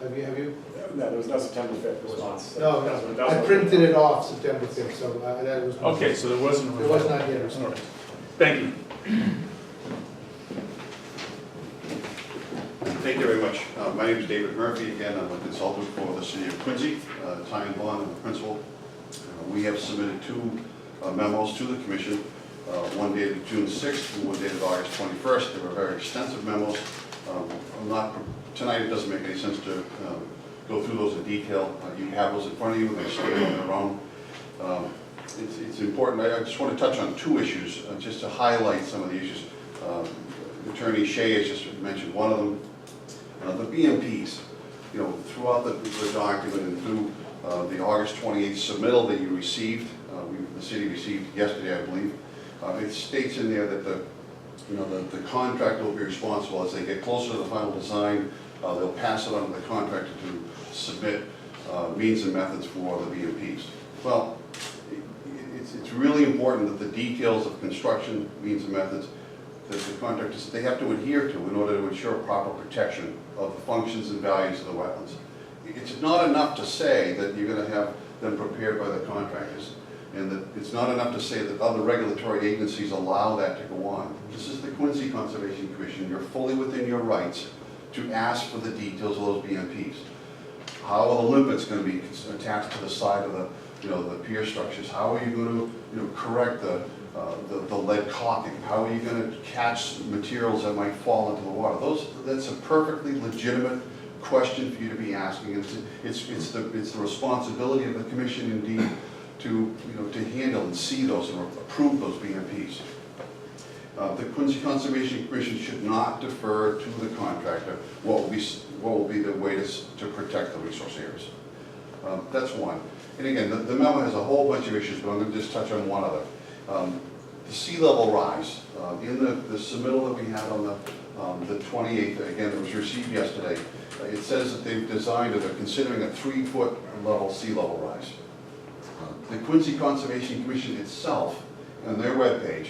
Have you? No, there was no September 5th response. No, I printed it off September 5th, so that was. Okay, so there wasn't. It was not yet a response. Thank you. Thank you very much. My name is David Murphy. Again, I'm a consultant for the city of Quincy, tie and bond, I'm the principal. We have submitted two memos to the commission, one dated June 6th and one dated August 21st. They were very extensive memos. Tonight it doesn't make any sense to go through those in detail. You have those in front of you, they stand on their own. It's important, I just want to touch on two issues, just to highlight some of the issues. Attorney Shea has just mentioned one of them. The BMPs, throughout the document and through the August 28th submittal that you received, the city received yesterday, I believe, it states in there that the contractor will be responsible as they get closer to the final design. They'll pass it on to the contractor to submit means and methods for the BMPs. Well, it's really important that the details of construction means and methods that the contractors, they have to adhere to in order to ensure proper protection of the functions and values of the wetlands. It's not enough to say that you're going to have them prepared by the contractors, and that it's not enough to say that other regulatory agencies allow that to go on. This is the Quincy Conservation Commission. You're fully within your rights to ask for the details of those BMPs. How are the limpets going to be attached to the side of the pier structures? How are you going to correct the lead caulking? How are you going to catch materials that might fall into the water? That's a perfectly legitimate question for you to be asking. It's the responsibility of the commission indeed to, to handle and see those and approve those BMPs. The Quincy Conservation Commission should not defer to the contractor what will be the way to protect the resource areas. That's one. And again, the memo has a whole bunch of issues, but I'm going to just touch on one other. The sea level rise. In the submittal that we had on the 28th, again, that was received yesterday, it says that they've designed, or they're considering a 3-foot level sea level rise. The Quincy Conservation Commission itself, on their webpage,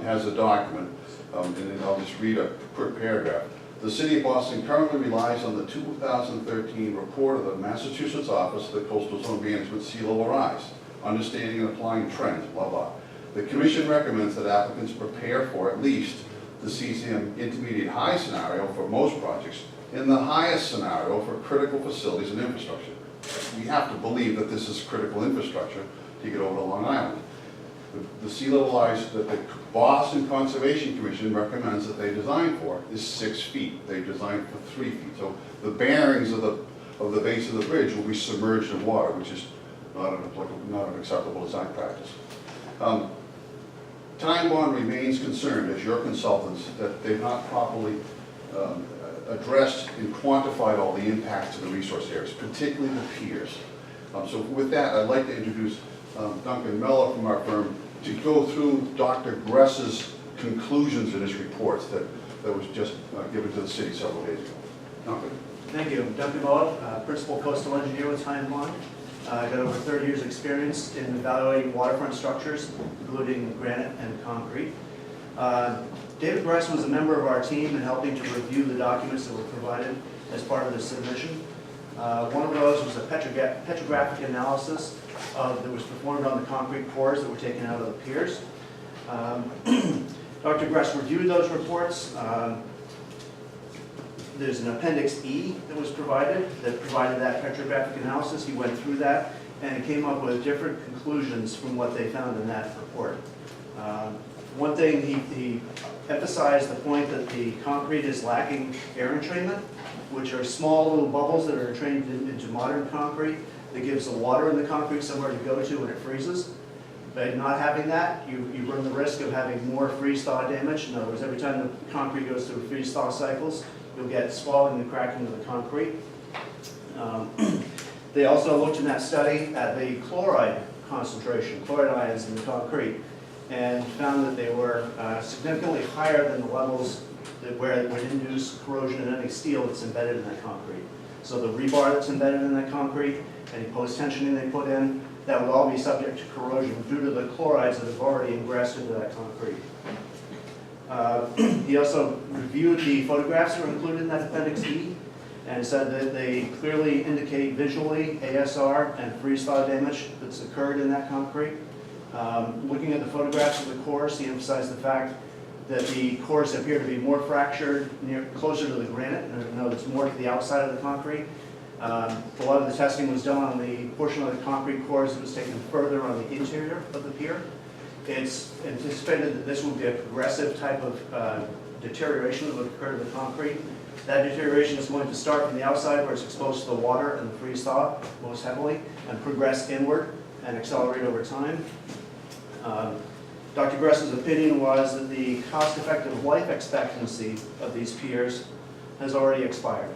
has a document, and then I'll just read a quick paragraph. The City of Boston currently relies on the 2013 report of the Massachusetts Office of the Coastal Zone Management Sea Level Rise, understanding and applying trends, blah, blah. The Commission recommends that applicants prepare for at least the CCM intermediate high scenario for most projects, and the highest scenario for critical facilities and infrastructure. We have to believe that this is critical infrastructure to get over to Long Island. The sea level rise that the Boston Conservation Commission recommends that they design for is 6 feet. They designed for 3 feet. So the bearings of the base of the bridge will be submerged in water, which is not an acceptable design practice. Time Bond remains concerned, as your consultants, that they've not properly addressed and quantified all the impacts to the resource areas, particularly the piers. So with that, I'd like to introduce Duncan Mellor from our firm to go through Dr. Gress's conclusions in his reports that was just given to the city several days ago. Duncan. Thank you. I'm Duncan Mellor, Principal Coastal Engineer with Time Bond. I've got over 30 years experience in evaluating waterfront structures, including granite and concrete. David Gress was a member of our team in helping to review the documents that were provided as part of the submission. One of those was a petrographic analysis that was performed on the concrete cores that were taken out of the piers. Dr. Gress reviewed those reports. There's an Appendix E that was provided that petrographic analysis. He went through that and came up with different conclusions from what they found in that report. One thing, he emphasized the point that the concrete is lacking air entrainment, which are small little bubbles that are entrained into modern concrete that gives the water in the concrete somewhere to go to when it freezes. By not having that, you run the risk of having more freeze-thaw damage. In other words, every time the concrete goes through freeze-thaw cycles, you'll get swelling and cracking of the concrete. They also looked in that study at the chloride concentration, chloride ions in the concrete, and found that they were significantly higher than the levels where it would induce corrosion in any steel that's embedded in that concrete. So the rebar that's embedded in that concrete, any post-tensioning they put in, that would all be subject to corrosion due to the chlorides that have already ingressed into that concrete. He also reviewed the photographs that were included in that Appendix E and said that they clearly indicate visually ASR and freeze-thaw damage that's occurred in that concrete. Looking at the photographs of the cores, he emphasized the fact that the cores appear to be more fractured, closer to the granite, and it's more to the outside of the concrete. A lot of the testing was done on the portion of the concrete cores that was taken further on the interior of the pier. It's anticipated that this will be a progressive type of deterioration that would occur to the concrete. That deterioration is going to start from the outside where it's exposed to the water and the freeze-thaw most heavily and progress inward and accelerate over time. Dr. Gress's opinion was that the cost-effective life expectancy of these piers has already expired.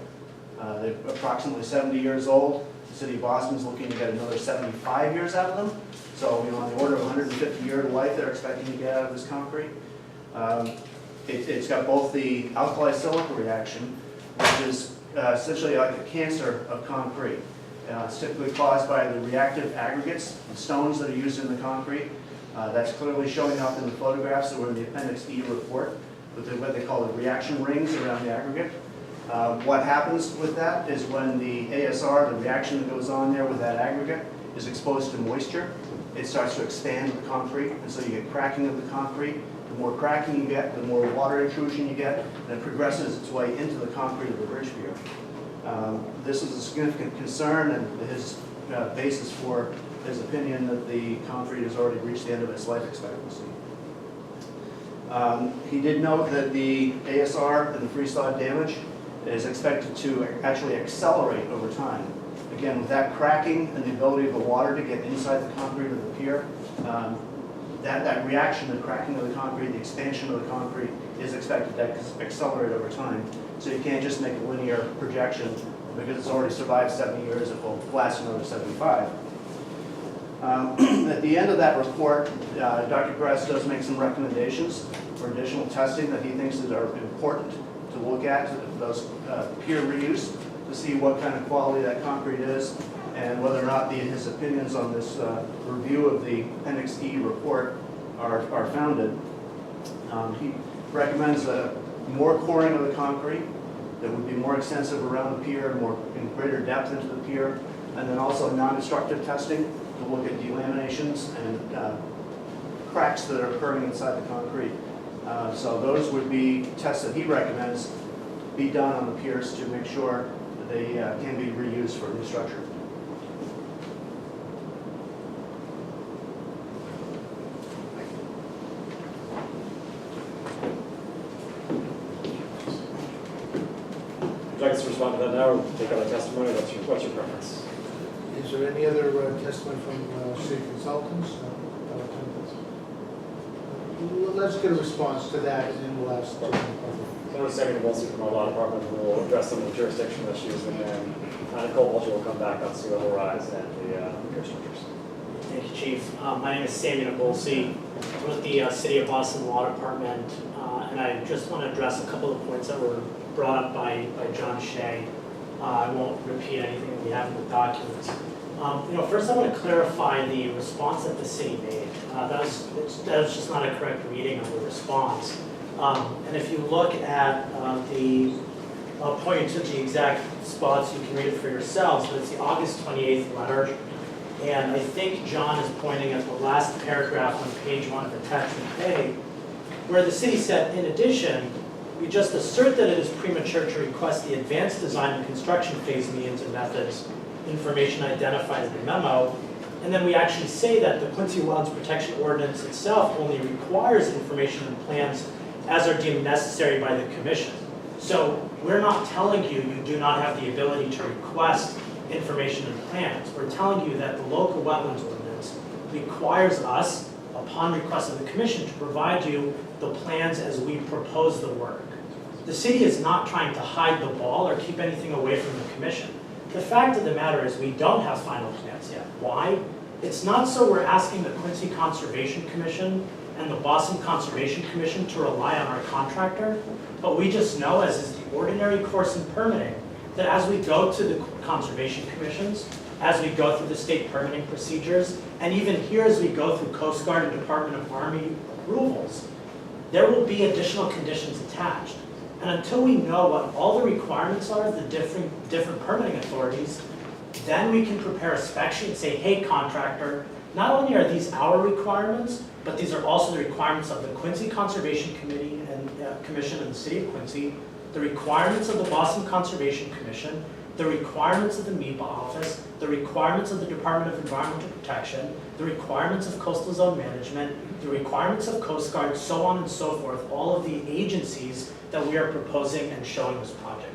They're approximately 70 years old. The city of Boston is looking to get another 75 years out of them. So, on the order of 150-year life they're expecting to get out of this concrete. It's got both the alkali-silica reaction, which is essentially like a cancer of concrete. It's typically caused by the reactive aggregates, the stones that are used in the concrete. That's clearly showing up in the photographs that were in the Appendix E report, with what they call the reaction rings around the aggregate. What happens with that is when the ASR, the reaction that goes on there with that aggregate, is exposed to moisture, it starts to expand the concrete, and so you get cracking of the concrete. The more cracking you get, the more water intrusion you get, and it progresses its way into the concrete of the bridge pier. This is a significant concern, and his basis for his opinion that the concrete has already reached the end of its life expectancy. He did note that the ASR and the freeze-thaw damage is expected to actually accelerate over time. Again, with that cracking and the ability of the water to get inside the concrete of the pier, that reaction to the cracking of the concrete, the expansion of the concrete, is expected to accelerate over time. So you can't just make a linear projection because it's already survived 70 years, it will last another 75. At the end of that report, Dr. Gress does make some recommendations for additional testing that he thinks that are important to look at, those peer reuse, to see what kind of quality that concrete is, and whether or not his opinions on this review of the Appendix E report are founded. He recommends more coring of the concrete that would be more extensive around the pier, in greater depth into the pier, and then also non-destructive testing to look at delaminations and cracks that are occurring inside the concrete. So those would be tests that he recommends be done on the piers to make sure that they can be reused for new structure. Would you like us to respond to that now, or take other testimony? What's your preference? Is there any other testimony from city consultants? Let's get a response to that, and then we'll ask. So I'm second Wilson from our law department, who will address some of the jurisdictional issues, and then Nicole Bulger will come back on sea level rise and the pier structures. Thank you, Chief. My name is Sammy Nicolsi. I'm with the City of Boston Law Department, and I just want to address a couple of points that were brought up by John Shea. I won't repeat anything that we have in the documents. First I want to clarify the response that the city made. That was just not a correct reading of the response. And if you look at I'll point you to the exact spots, you can read it for yourselves, but it's the August 28th letter. And I think John is pointing at the last paragraph on page 1 of attachment A, where the city said, in addition, we just assert that it is premature to request the advanced design and construction phase means and methods information identified in the memo. And then we actually say that the Quincy Wetlands Protection Ordinance itself only requires information and plans as are deemed necessary by the commission. So we're not telling you you do not have the ability to request information and plans. We're telling you that the local wetlands ordinance requires us, upon request of the commission, to provide you the plans as we propose the work. The city is not trying to hide the ball or keep anything away from the commission. The fact of the matter is we don't have final plans yet. Why? It's not so we're asking the Quincy Conservation Commission and the Boston Conservation Commission to rely on our contractor, but we just know, as is the ordinary course in permitting, that as we go to the conservation commissions, as we go through the state permitting procedures, and even here as we go through Coast Guard and Department of Army approvals, there will be additional conditions attached. And until we know what all the requirements are of the different permitting authorities, then we can prepare a spec sheet and say, hey, contractor, not only are these our requirements, but these are also the requirements of the Quincy Conservation Committee and Commission and the City of Quincy, the requirements of the Boston Conservation Commission, the requirements of the MEPA office, the requirements of the Department of Environmental Protection, the requirements of Coastal Zone Management, the requirements of Coast Guard, so on and so forth, all of the agencies that we are proposing and showing this project.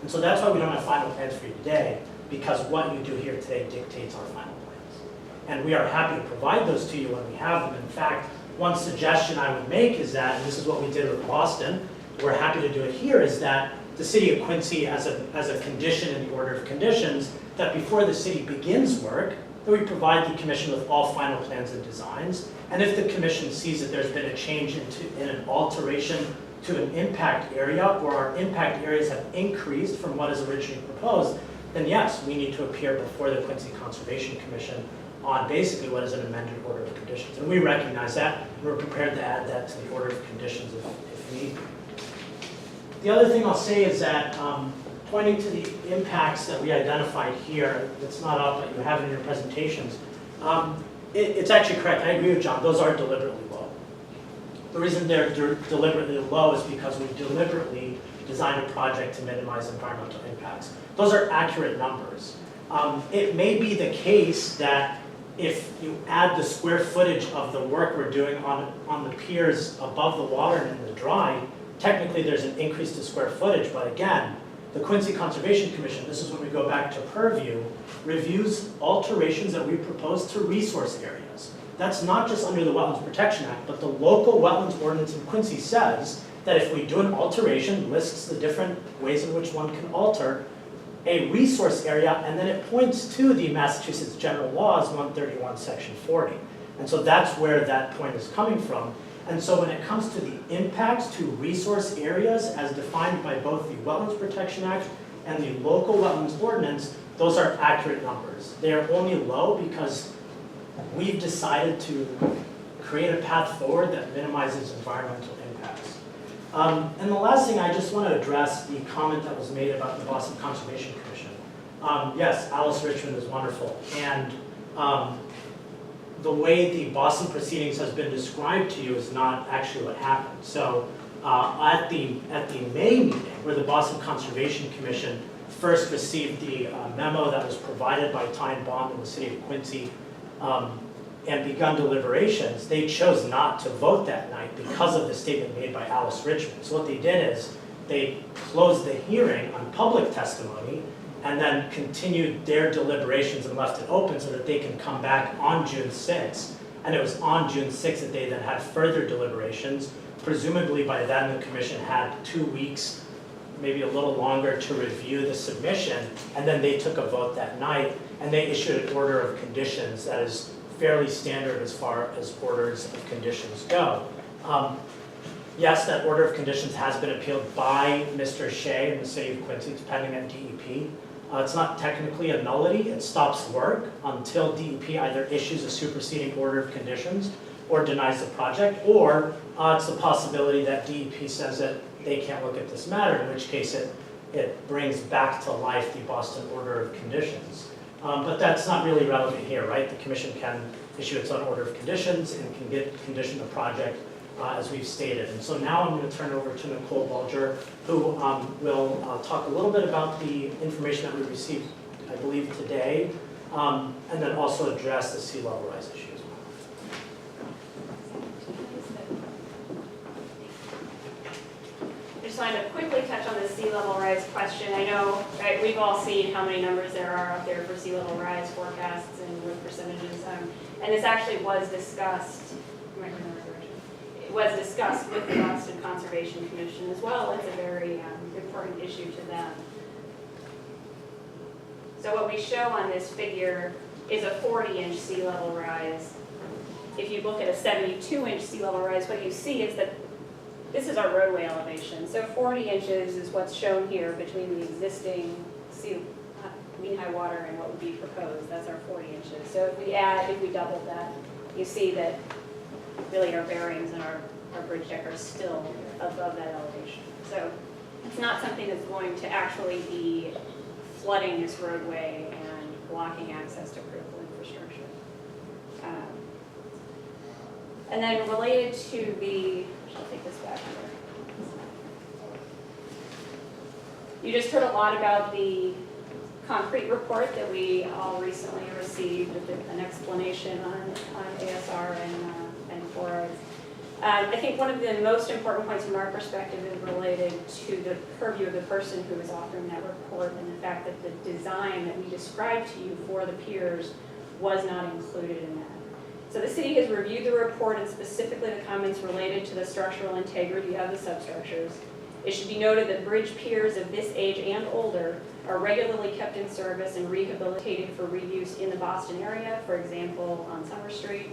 And so that's why we don't have final plans for you today, because what you do here today dictates our final plans. And we are happy to provide those to you when we have them. In fact, one suggestion I would make is that, and this is what we did with Boston, we're happy to do it here, is that the City of Quincy, as a condition in the order of conditions, that before the city begins work, that we provide the commission with all final plans and designs. And if the commission sees that there's been a change in an alteration to an impact area, or our impact areas have increased from what is originally proposed, then yes, we need to appear before the Quincy Conservation Commission on basically what is an amended order of conditions. And we recognize that, and we're prepared to add that to the order of conditions if need be. The other thing I'll say is that pointing to the impacts that we identified here, it's not up, but you have it in your presentations, it's actually correct. I agree with John, those are deliberately low. The reason they're deliberately low is because we deliberately designed a project to minimize environmental impacts. Those are accurate numbers. It may be the case that if you add the square footage of the work we're doing on the piers above the water and in the dry, technically there's an increase to square footage, but again, The Quincy Conservation Commission, this is when we go back to purview, reviews alterations that we propose to resource areas. That's not just under the Wetlands Protection Act, but the local wetlands ordinance in Quincy says that if we do an alteration, lists the different ways in which one can alter a resource area, and then it points to the Massachusetts General Laws 131, Section 40. And so that's where that point is coming from. And so when it comes to the impacts to resource areas as defined by both the Wetlands Protection Act and the local wetlands ordinance, those are accurate numbers. They are only low because we've decided to create a path forward that minimizes environmental impacts. And the last thing, I just want to address the comment that was made about the Boston Conservation Commission. Yes, Alice Richmond is wonderful. And the way the Boston proceedings has been described to you is not actually what happened. So at the May meeting, where the Boston Conservation Commission first received the memo that was provided by Ty and Bond in the city of Quincy and begun deliberations, they chose not to vote that night because of the statement made by Alice Richmond. So what they did is they closed the hearing on public testimony and then continued their deliberations and left it open so that they can come back on June 6th. And it was on June 6th that they then had further deliberations. Presumably by then the commission had 2 weeks, maybe a little longer, to review the submission, and then they took a vote that night, and they issued an order of conditions that is fairly standard as far as orders of conditions go. Yes, that order of conditions has been appealed by Mr. Shea in the city of Quincy. It's pending at DEP. It's not technically a nullity. It stops work until DEP either issues a superseding order of conditions or denies the project, or it's a possibility that DEP says that they can't look at this matter, in which case it brings back to life the Boston order of conditions. But that's not really relevant here, right? The commission can issue its own order of conditions and can condition the project as we've stated. And so now I'm going to turn it over to Nicole Bulger, who will talk a little bit about the information that we received, I believe, today, and then also address the sea level rise issue as well. I just wanted to quickly touch on the sea level rise question. I know, right, we've all seen how many numbers there are out there for sea level rise forecasts and with percentages. And this actually was discussed, you might remember the original. It was discussed with the Boston Conservation Commission as well. It's a very important issue to them. So what we show on this figure is a 40-inch sea level rise. If you look at a 72-inch sea level rise, what you see is that this is our roadway elevation. So 40 inches is what's shown here between the existing mean high water and what would be proposed. That's our 40 inches. So if we double that, you see that really our bearings and our bridge deck are still above that elevation. So it's not something that's going to actually be flooding this roadway and blocking access to critical infrastructure. And then related to the, I'll take this back here. You just heard a lot about the concrete report that we all recently received with an explanation on ASR and fluorides. I think one of the most important points from our perspective is related to the purview of the person who is authoring that report and the fact that the design that we described to you for the piers was not included in that. So the city has reviewed the report and specifically the comments related to the structural integrity of the substructures. It should be noted that bridge piers of this age and older are regularly kept in service and rehabilitated for reuse in the Boston area, for example, on Summer Street,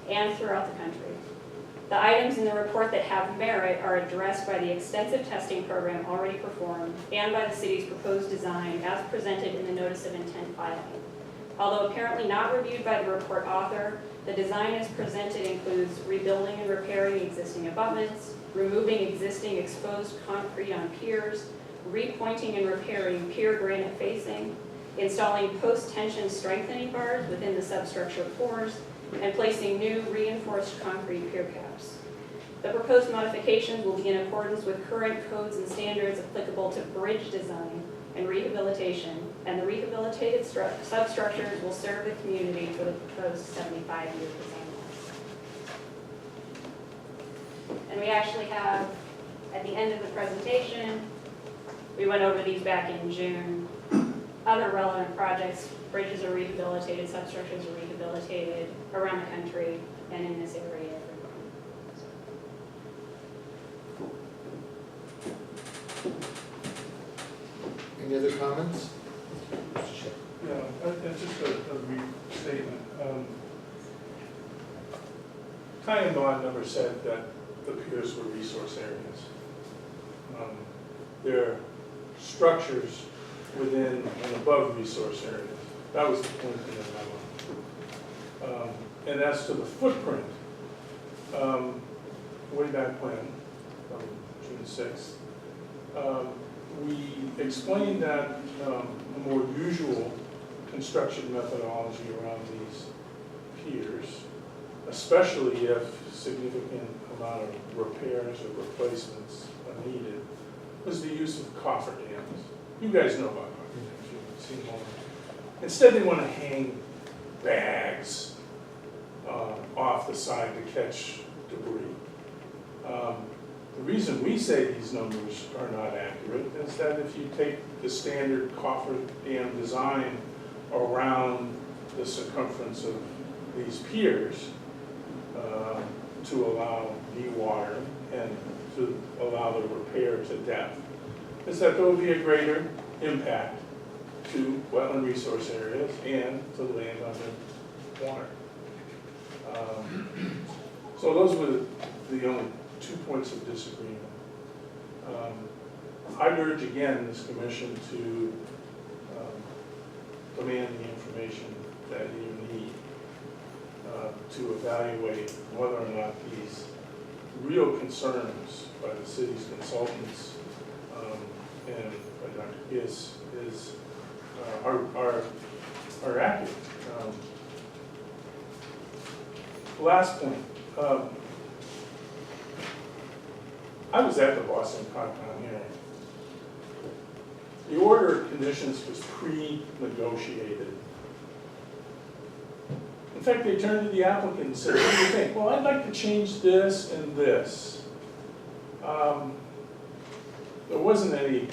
and throughout the country. The items in the report that have merit are addressed by the extensive testing program already performed and by the city's proposed design as presented in the notice of intent filing. Although apparently not reviewed by the report author, the design as presented includes rebuilding and repairing existing abutments, removing existing exposed concrete on piers, repointing and repairing pier granite facing, installing post-tension strengthening bars within the substructure floors, and placing new reinforced concrete pier caps. The proposed modifications will be in accordance with current codes and standards applicable to bridge design and rehabilitation, and the rehabilitated substructures will serve the community for the proposed 75-year design life. And we actually have, at the end of the presentation, We went over these back in June. Other relevant projects, bridges are rehabilitated, substructures are rehabilitated around the country and in this area. Any other comments? Yeah, just a brief statement. Ty and Bond never said that the piers were resource areas. They're structures within and above resource areas. That was the point in the memo. And as to the footprint, way back when, June 6th, we explained that a more usual construction methodology around these piers, especially if significant amount of repairs or replacements are needed, was the use of coffer dams. You guys know about coffer dams, you've seen them all. Instead, they want to hang bags off the side to catch debris. The reason we say these numbers are not accurate is that if you take the standard coffer dam design around the circumference of these piers to allow dewatering and to allow the repair to depth, is that there will be a greater impact to wetland resource areas and to land under water. So those were the only 2 points of disagreement. I'd urge again this commission to demand the information that you need to evaluate whether or not these real concerns by the city's consultants and by Dr. Giss are accurate. Last point. I was at the Boston Concom hearing. The order of conditions was pre-negotiated. In fact, they turned to the applicant and said, what do you think? Well, I'd like to change this and this. There wasn't any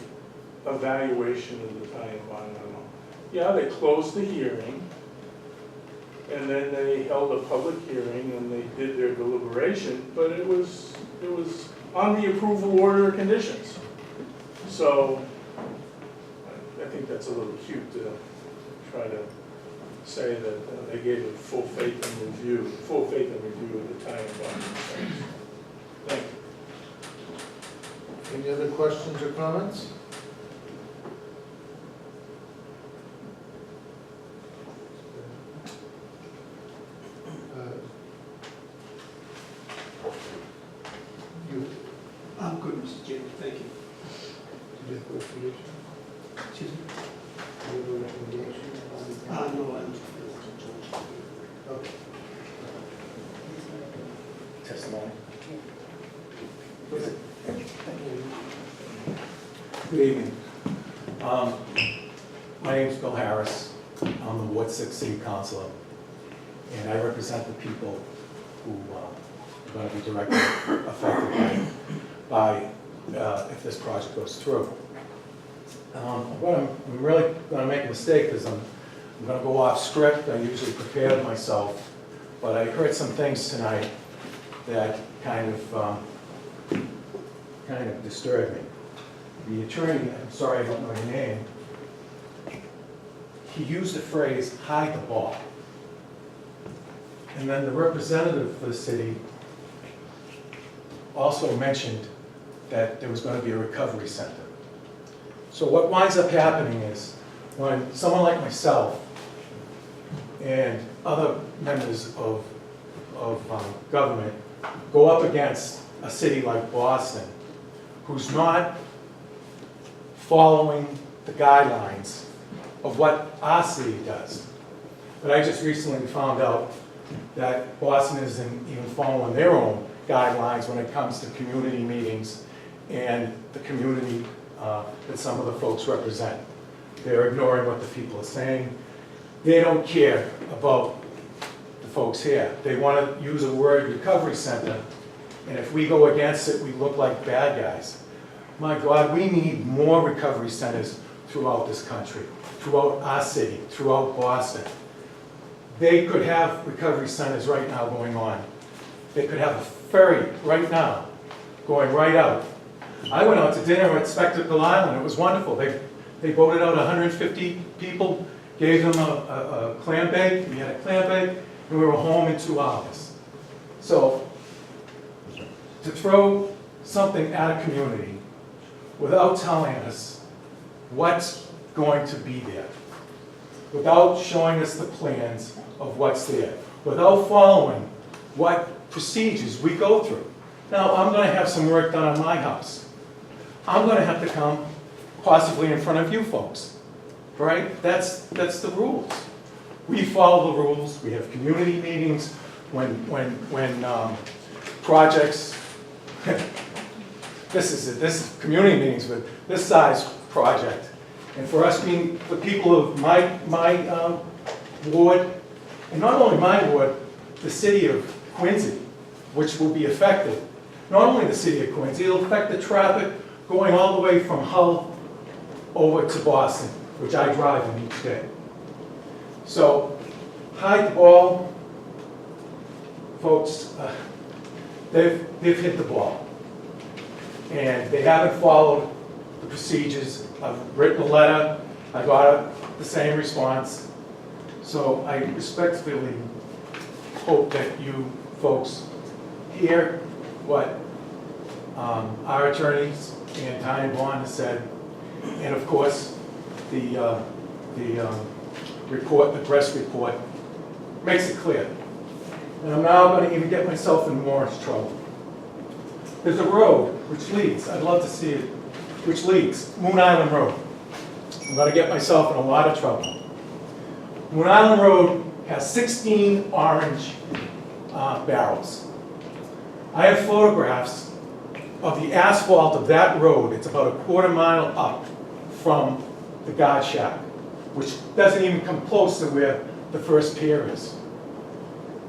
evaluation of the Ty and Bond memo. Yeah, they closed the hearing, and then they held a public hearing and they did their deliberation, but it was on the approval order of conditions. So I think that's a little cute to try to say that they gave it full faith and review of the Ty and Bond. Thank you. Any other questions or comments? I'm good, Mr. Chairman, thank you. Do you have a recommendation? Excuse me? Do you have a recommendation? No, I'm. Okay. Testimony. Good evening. My name is Bill Harris. I'm the Ward 6 City Councilor, and I represent the people who are going to be directly affected by if this project goes through. I'm really going to make a mistake because I'm going to go off script. I usually prepare myself, but I heard some things tonight that kind of disturbed me. The attorney, I'm sorry I don't know your name, he used the phrase, hide the ball. And then the representative for the city also mentioned that there was going to be a recovery center. So what winds up happening is when someone like myself and other members of government go up against a city like Boston, who's not following the guidelines of what our city does. But I just recently found out that Boston isn't even following their own guidelines when it comes to community meetings and the community that some of the folks represent. They're ignoring what the people are saying. They don't care about the folks here. They want to use a word, recovery center, and if we go against it, we look like bad guys. My God, we need more recovery centers throughout this country, throughout our city, throughout Boston. They could have recovery centers right now going on. They could have a ferry right now, going right out. I went out to dinner at Spectacle Island, it was wonderful. They voted out 150 people, gave them a clam bake, we had a clam bake, and we were home in 2 hours. So, to throw something at a community without telling us what's going to be there, without showing us the plans of what's there, without following what procedures we go through. Now, I'm going to have some work done on my house. I'm going to have to come possibly in front of you folks, right? That's the rules. We follow the rules. We have community meetings when projects, this is community meetings with this size project. And for us being the people of my ward, and not only my ward, the city of Quincy, which will be affected. Not only the city of Quincy, it'll affect the traffic going all the way from Hull over to Boston, which I drive in each day. So, hide the ball, folks, they've hit the ball. And they haven't followed the procedures. I've written a letter, I got the same response. So I respectfully hope that you folks hear what our attorneys and Ty and Bond have said, and of course the report, the press report, makes it clear. And I'm now going to even get myself in more trouble. There's a road which leads, I'd love to see it, which leads, Moon Island Road. I'm going to get myself in a lot of trouble. Moon Island Road has 16 orange barrels. I have photographs of the asphalt of that road. It's about a quarter mile up from the guard shack, which doesn't even come close to where the first pier is.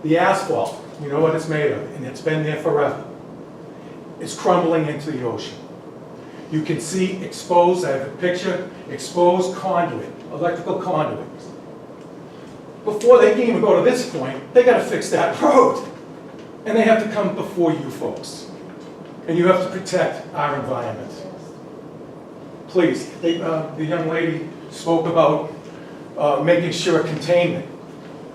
The asphalt, you know what it's made of, and it's been there forever. It's crumbling into the ocean. You can see exposed, I have a picture, exposed conduit, electrical conduit. Before they can even go to this point, they got to fix that road. And they have to come before you folks. And you have to protect our environment. Please, the young lady spoke about making sure containment.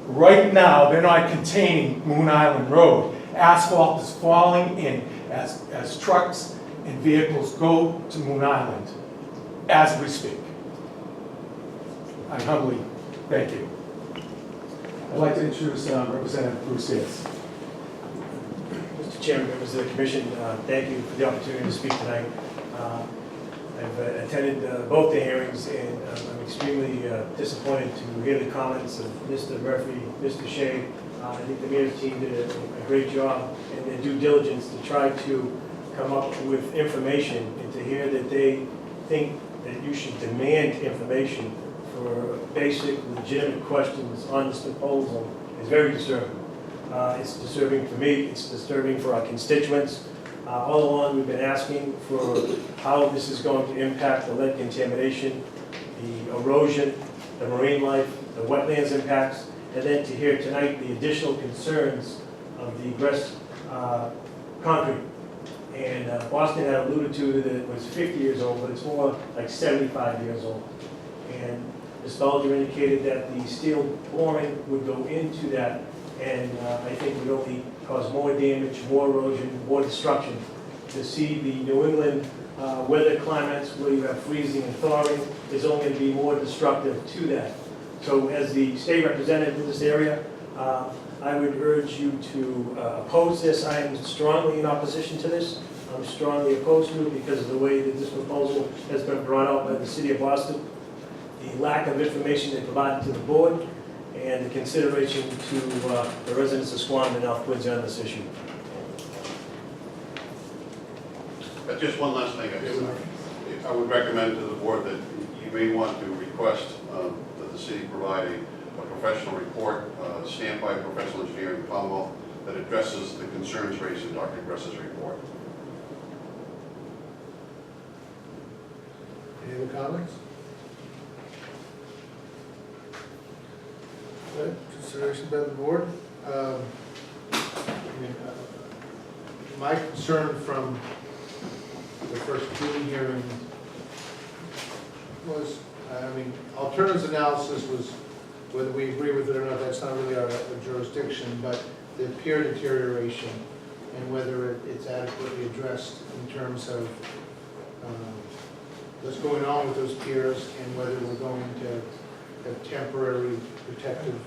Right now, they're not containing Moon Island Road. Asphalt is falling in as trucks and vehicles go to Moon Island as we speak. I humbly thank you. I'd like to introduce Representative Bruce Ayers. Mr. Chairman, members of the Commission, thank you for the opportunity to speak tonight. I've attended both the hearings, and I'm extremely disappointed to hear the comments of Mr. Murphy, Mr. Shea. I think the mayor's team did a great job in their due diligence to try to come up with information, and to hear that they think that you should demand information for basic, legitimate questions on this proposal is very disturbing. It's disturbing for me, it's disturbing for our constituents. All along, we've been asking for how this is going to impact the lead contamination, the erosion, the marine life, the wetlands impacts, and then to hear tonight the additional concerns of the breast concrete. And Boston had alluded to that it was 50 years old, but it's more like 75 years old. And Ms. Belger indicated that the steel flooring would go into that, and I think would only cause more damage, more erosion, more destruction. To see the New England weather climates where you have freezing and thawing is only going to be more destructive to that. So as the state representative in this area, I would urge you to oppose this. I am strongly in opposition to this. I'm strongly opposed to it because of the way that this proposal has been brought out by the city of Boston, the lack of information they provided to the board, and the consideration to the residents of Squam and North Quincy on this issue. Just one last thing. I would recommend to the board that you may want to request that the city provide a professional report stamped by a professional engineer in the Commonwealth that addresses the concerns raised in Dr. Gress's report. Any other comments? Good, consideration by the board. My concern from the first June hearing was, alternatives analysis was, whether we agree with it or not, that's not really our jurisdiction, but the pier deterioration and whether it's adequately addressed in terms of what's going on with those piers and whether we're going to have temporary protective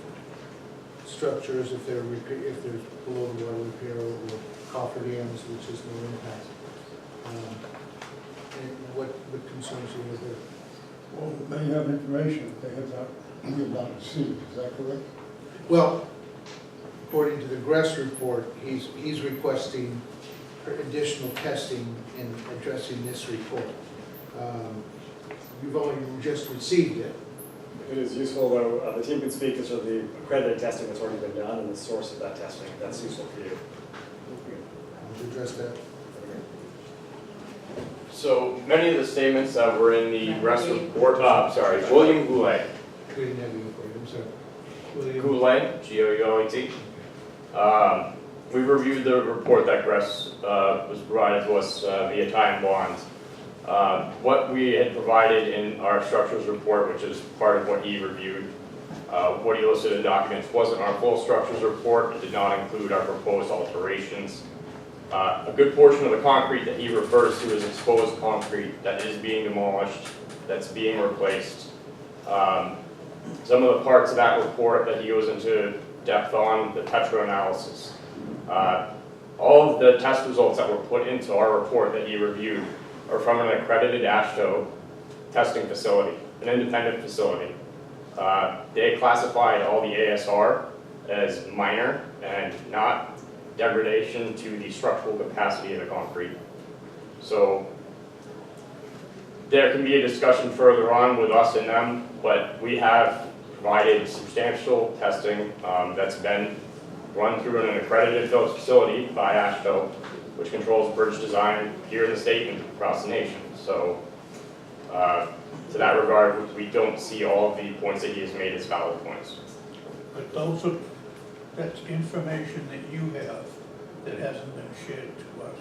structures if there's below the water repair or cofferdams, which is no impact. And what concerns you with it? Well, they have information that we have not received, is that correct? Well, according to the Gress report, he's requesting additional testing in addressing this report. You've only just received it. It is useful, though, the team can speak to sort of the accredited testing that's already been done and the source of that testing. That's useful for you. To address that. So many of the statements that were in the Gress report, William Goulet. We didn't have you for it, I'm sorry. William. Goulet, G-O-U-L-E-T. We reviewed the report that Gress was provided to us via time bonds. What we had provided in our structures report, which is part of what he reviewed, what he listed in documents wasn't our full structures report. It did not include our proposed alterations. A good portion of the concrete that he refers to is exposed concrete that is being demolished, that's being replaced. Some of the parts of that report that he goes into depth on, the Tetra analysis. All of the test results that were put into our report that he reviewed are from an accredited AASHTO testing facility, an independent facility. They classified all the ASR as minor and not degradation to the structural capacity of the concrete. So there can be a discussion further on with us and them, but we have provided substantial testing that's been run through an accredited facility by AASHTO, which controls bridge design here in the state and across the nation. So to that regard, we don't see all of the points that he has made as valid points. But that's information that you have that hasn't been shared to us.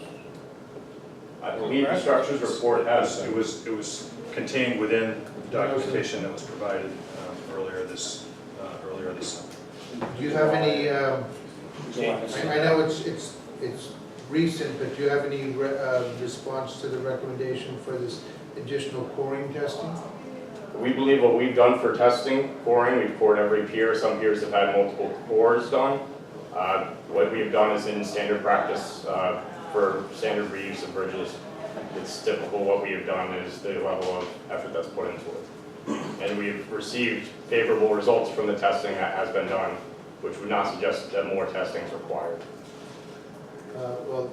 I believe the structures report has. It was contained within the documentation that was provided earlier this summer. Do you have any, I know it's recent, but do you have any response to the recommendation for this additional coring testing? We believe what we've done for testing, coring, we've cored every pier. Some piers have had multiple cores done. What we've done is in standard practice for standard reuse of bridges. It's typical. What we have done is the level of effort that's put into it. And we've received favorable results from the testing that has been done, which would not suggest that more testing is required. Well,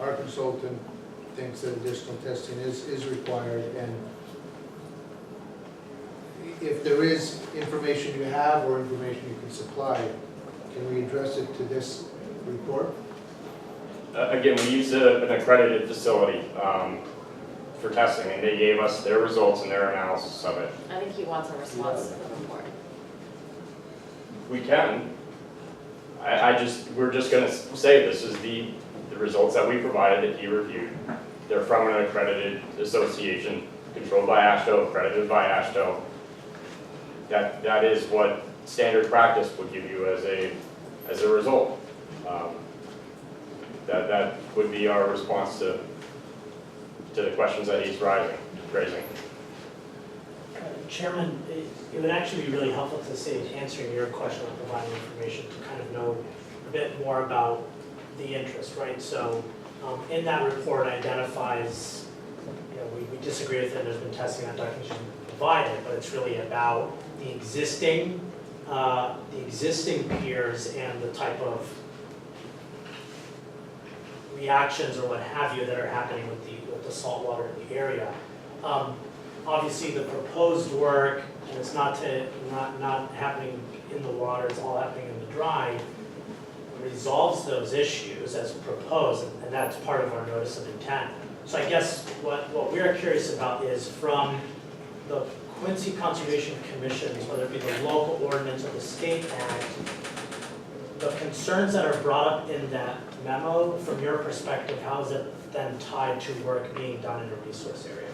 our consultant thinks that additional testing is required, and if there is information you have or information you can supply, can we address it to this report? Again, we use an accredited facility for testing, and they gave us their results and their analysis of it. I think he wants a response to the report. We can. We're just going to say this is the results that we provided that he reviewed. They're from an accredited association, controlled by AASHTO, accredited by AASHTO. That is what standard practice would give you as a result. That would be our response to the questions that he's raising. Chairman, it would actually be really helpful to say, answering your question and providing information to kind of know a bit more about the interest, right? So in that report identifies, we disagree with it, there's been testing that documentation provided, but it's really about the existing piers and the type of reactions or what have you that are happening with the salt water in the area. Obviously, the proposed work, and it's not happening in the water, it's all happening in the dry, resolves those issues as proposed, and that's part of our notice of intent. So I guess what we're curious about is from the Quincy Conservation Commissions, whether it be the local ordinance or the state act, the concerns that are brought up in that memo, from your perspective, how is it then tied to work being done in a resource area?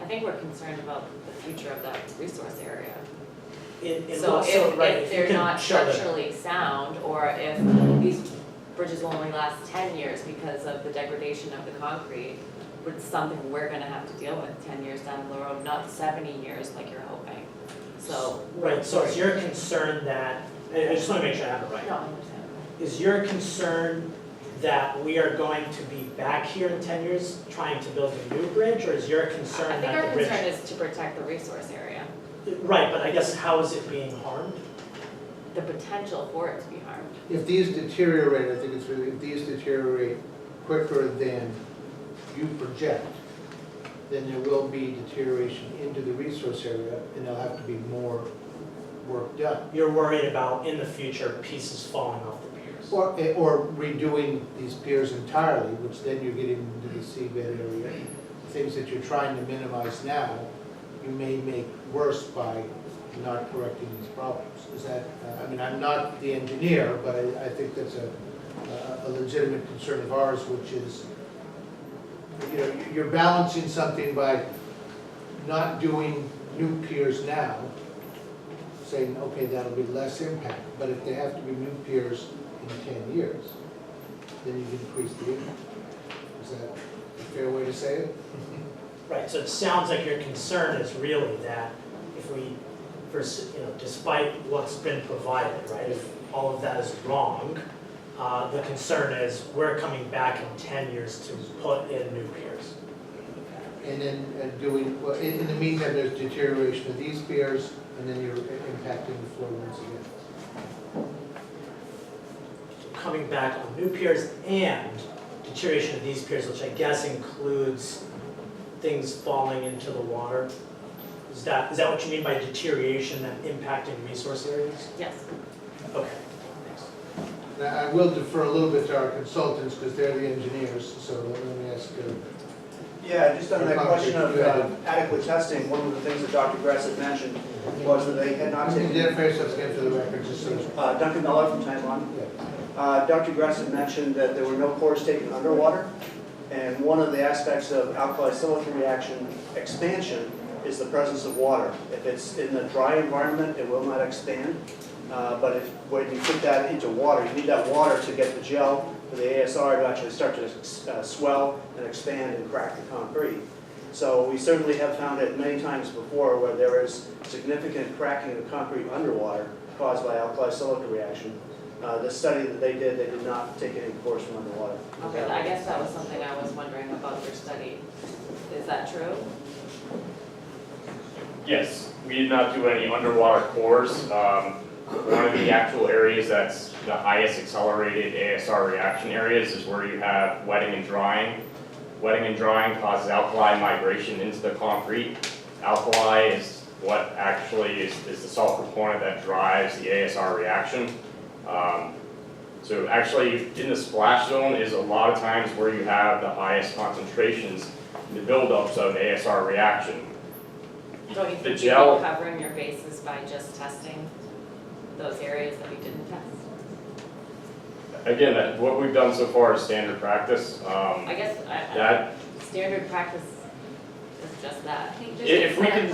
I think we're concerned about the future of that resource area. So If they're not structurally sound, or if these bridges will only last 10 years because of the degradation of the concrete, it's something we're gonna have to deal with 10 years down the road, not 70 years like you're hoping. So. Right, so is your concern that, I just wanna make sure I have it right. No, I understand. Is your concern that we are going to be back here in 10 years trying to build a new bridge, or is your concern I that think our the bridge? concern is to protect the resource area, Right, but I guess how is it being harmed? the potential for it to be harmed. If these deteriorate, I think it's really, if these deteriorate quicker than you project, then there will be deterioration into the resource area, and there'll have to be more work done. You're worried about in the future pieces falling off the piers. Or redoing these piers entirely, which then you're getting into the seabed area. Things that you're trying to minimize now, you may make worse by not correcting these problems. Is that, I mean, I'm not the engineer, but I think that's a legitimate concern of ours, which is, you know, you're balancing something by not doing new piers now, saying, okay, that'll be less impact, but if they have to be new piers in 10 years, then you increase the impact. Is that a fair way to say it? Right, so it sounds like your concern is really that if we, despite what's been provided, right, if all of that is wrong, the concern is we're coming back in 10 years to put in new piers. And then doing, well, in the meantime, there's deterioration of these piers, and then you're impacting the flow once again. Coming back on new piers and deterioration of these piers, which I guess includes things falling into the water. Is that what you mean by deterioration and impacting resource areas? Yes. Okay. Now, I will defer a little bit to our consultants, because they're the engineers, so let me ask Yeah, just on that question of Yeah. adequate testing, one of the things that Dr. Gress had mentioned was that they had not taken. identify yourselves again for the record, just so. Duncan Miller from Taiwan. Yeah. Dr. Gress had mentioned that there were no cores taken underwater, and one of the aspects of alkali-silica reaction expansion is the presence of water. If it's in a dry environment, it will not expand, but when you put that into water, you need that water to get the gel for the ASR to actually start to swell and expand and crack the concrete. So we certainly have found it many times before where there is significant cracking of concrete underwater caused by alkali-silica reaction. The study that they did not take any cores from underwater. Okay, I guess that was something I was wondering about your study. Is that true? Yes, we did not do any underwater cores. One of the actual areas that's the highest accelerated ASR reaction areas is where you have wetting and drying. Wetting and drying causes alkali migration into the concrete. Alkali is what actually is the salt component that drives the ASR reaction. So actually in the splash zone is a lot of times where you have the highest concentrations, the buildups of ASR reaction. Don't you The think gel- you'd be covering your bases by just testing those areas that we didn't test? Again, what we've done so far is standard practice. I guess That standard practice is just that. If we can-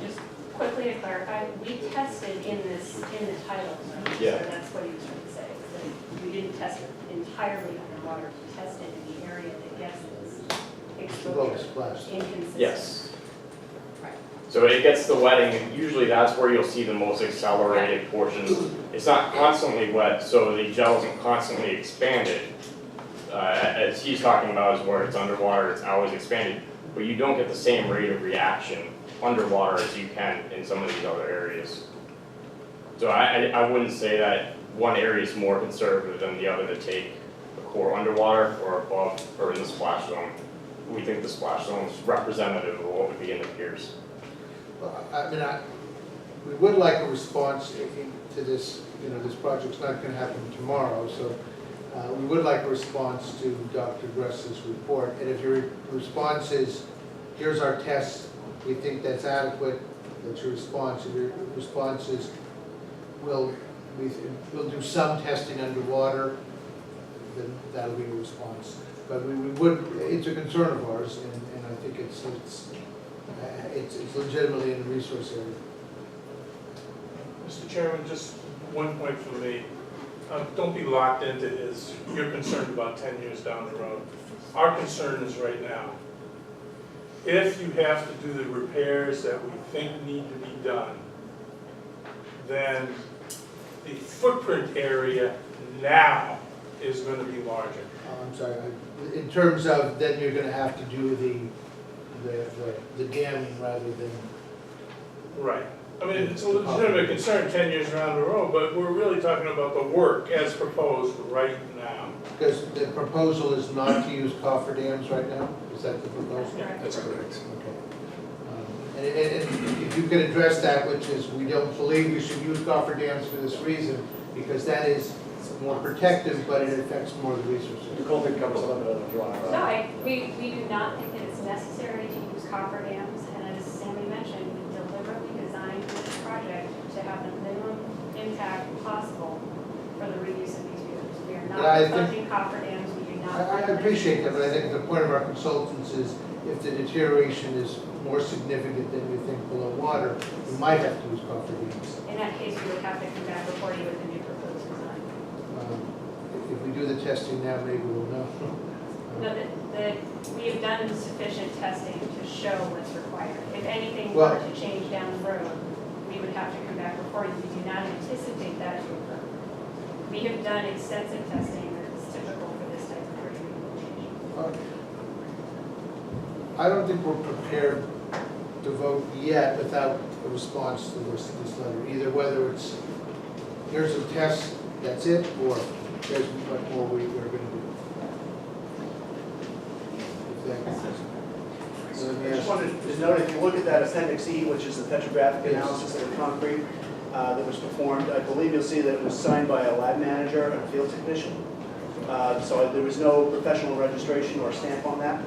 Just quickly to clarify, we tested in the title, Yeah. so that's what he was trying to say, is that we didn't test it entirely underwater, we tested in the area that gets this exposure splash. inconsistent. Yes. Right. So it gets the wetting, and usually that's where you'll see the most accelerated portions. It's not constantly wet, so the gel isn't constantly expanded. As he's talking about is where it's underwater, it's always expanded, but you don't get the same rate of reaction underwater as you can in some of these other areas. So I wouldn't say that one area is more conservative than the other to take the core underwater or above or in the splash zone. We think the splash zone is representative of what would be in the piers. Well, I mean, we would like a response to this, this project's not gonna happen tomorrow, so We would like a response to Dr. Gress's report, and if your response is, here's our test, we think that's adequate, that's your response. If your response is, we'll do some testing underwater, then that'll be your response. But we would, it's a concern of ours, and I think it's legitimately in the resource area. Mr. Chairman, just one point from me. Don't be locked into you're concerned about 10 years down the road. Our concern is right now. If you have to do the repairs that we think need to be done, then the footprint area now is going to be larger. I'm sorry, in terms of, then you're gonna have to do the damming rather than. Right. I mean, it's a legitimate concern 10 years down the road, but we're really talking about the work as proposed right now. Because the proposal is not to use cofferdams right now? Is that the proposal? That's correct. Okay. And if you could address that, which is, we don't believe we should use cofferdams for this reason, because that is more protective, but it affects more of the resources. The coal thing covers a little bit of the drawing. No, we do not think that it's necessary to use cofferdams, and as Sammy mentioned, we deliberately designed this project to have the minimum impact possible for the reuse of these piers. We are not proposing cofferdams, we do not. I appreciate that, but I think the point of our consultants is if the deterioration is more significant than we think below water, we might have to use cofferdams. In that case, we would have to come back before you with a new proposed design. If we do the testing now, maybe we'll know. No, we have done sufficient testing to show what's required. If anything Well- were to change down the road, we would have to come back before you. We do not anticipate that to occur. We have done extensive testing that is typical for this type of change. I don't think we're prepared to vote yet without a response to this letter. Either whether it's, here's a test, that's it, or here's what more we're going to do. I just wanted to note, if you look at that Appendix E, which is the petrographic analysis of the concrete that was performed, I believe you'll see that it was signed by a lab manager and a field technician. So there was no professional registration or stamp on that.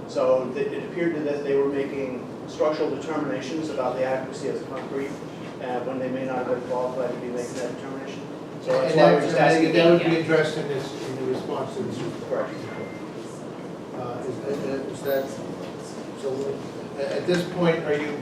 So it appeared that they were making structural determinations about the accuracy of the concrete when they may not have been qualified to be making that determination. So that's why we're just asking. That would be addressed in the response to this report. Correct. Is that, so at this point, are you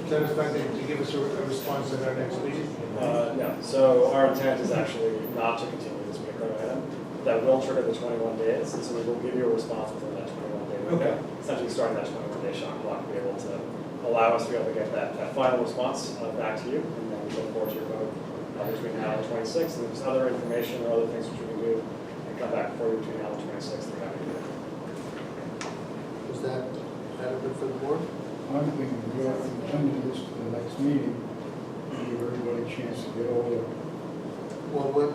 satisfied to give us a response at our next meeting? No, so our intent is actually not to continue this particular item. That will trigger the 21 days, and so we will give you a response within that 21 day window. Okay. Essentially starting that 21 day shot clock to be able to allow us to be able to get that final response back to you, and then we look forward to your vote between now and the 26th. And if there's other information or other things that you can do, and come back before you between now and the 26th. We're happy to do it. Is that adequate for the board? I'm thinking we ought to continue this to the next meeting, and give everybody a chance to get all the Well, what,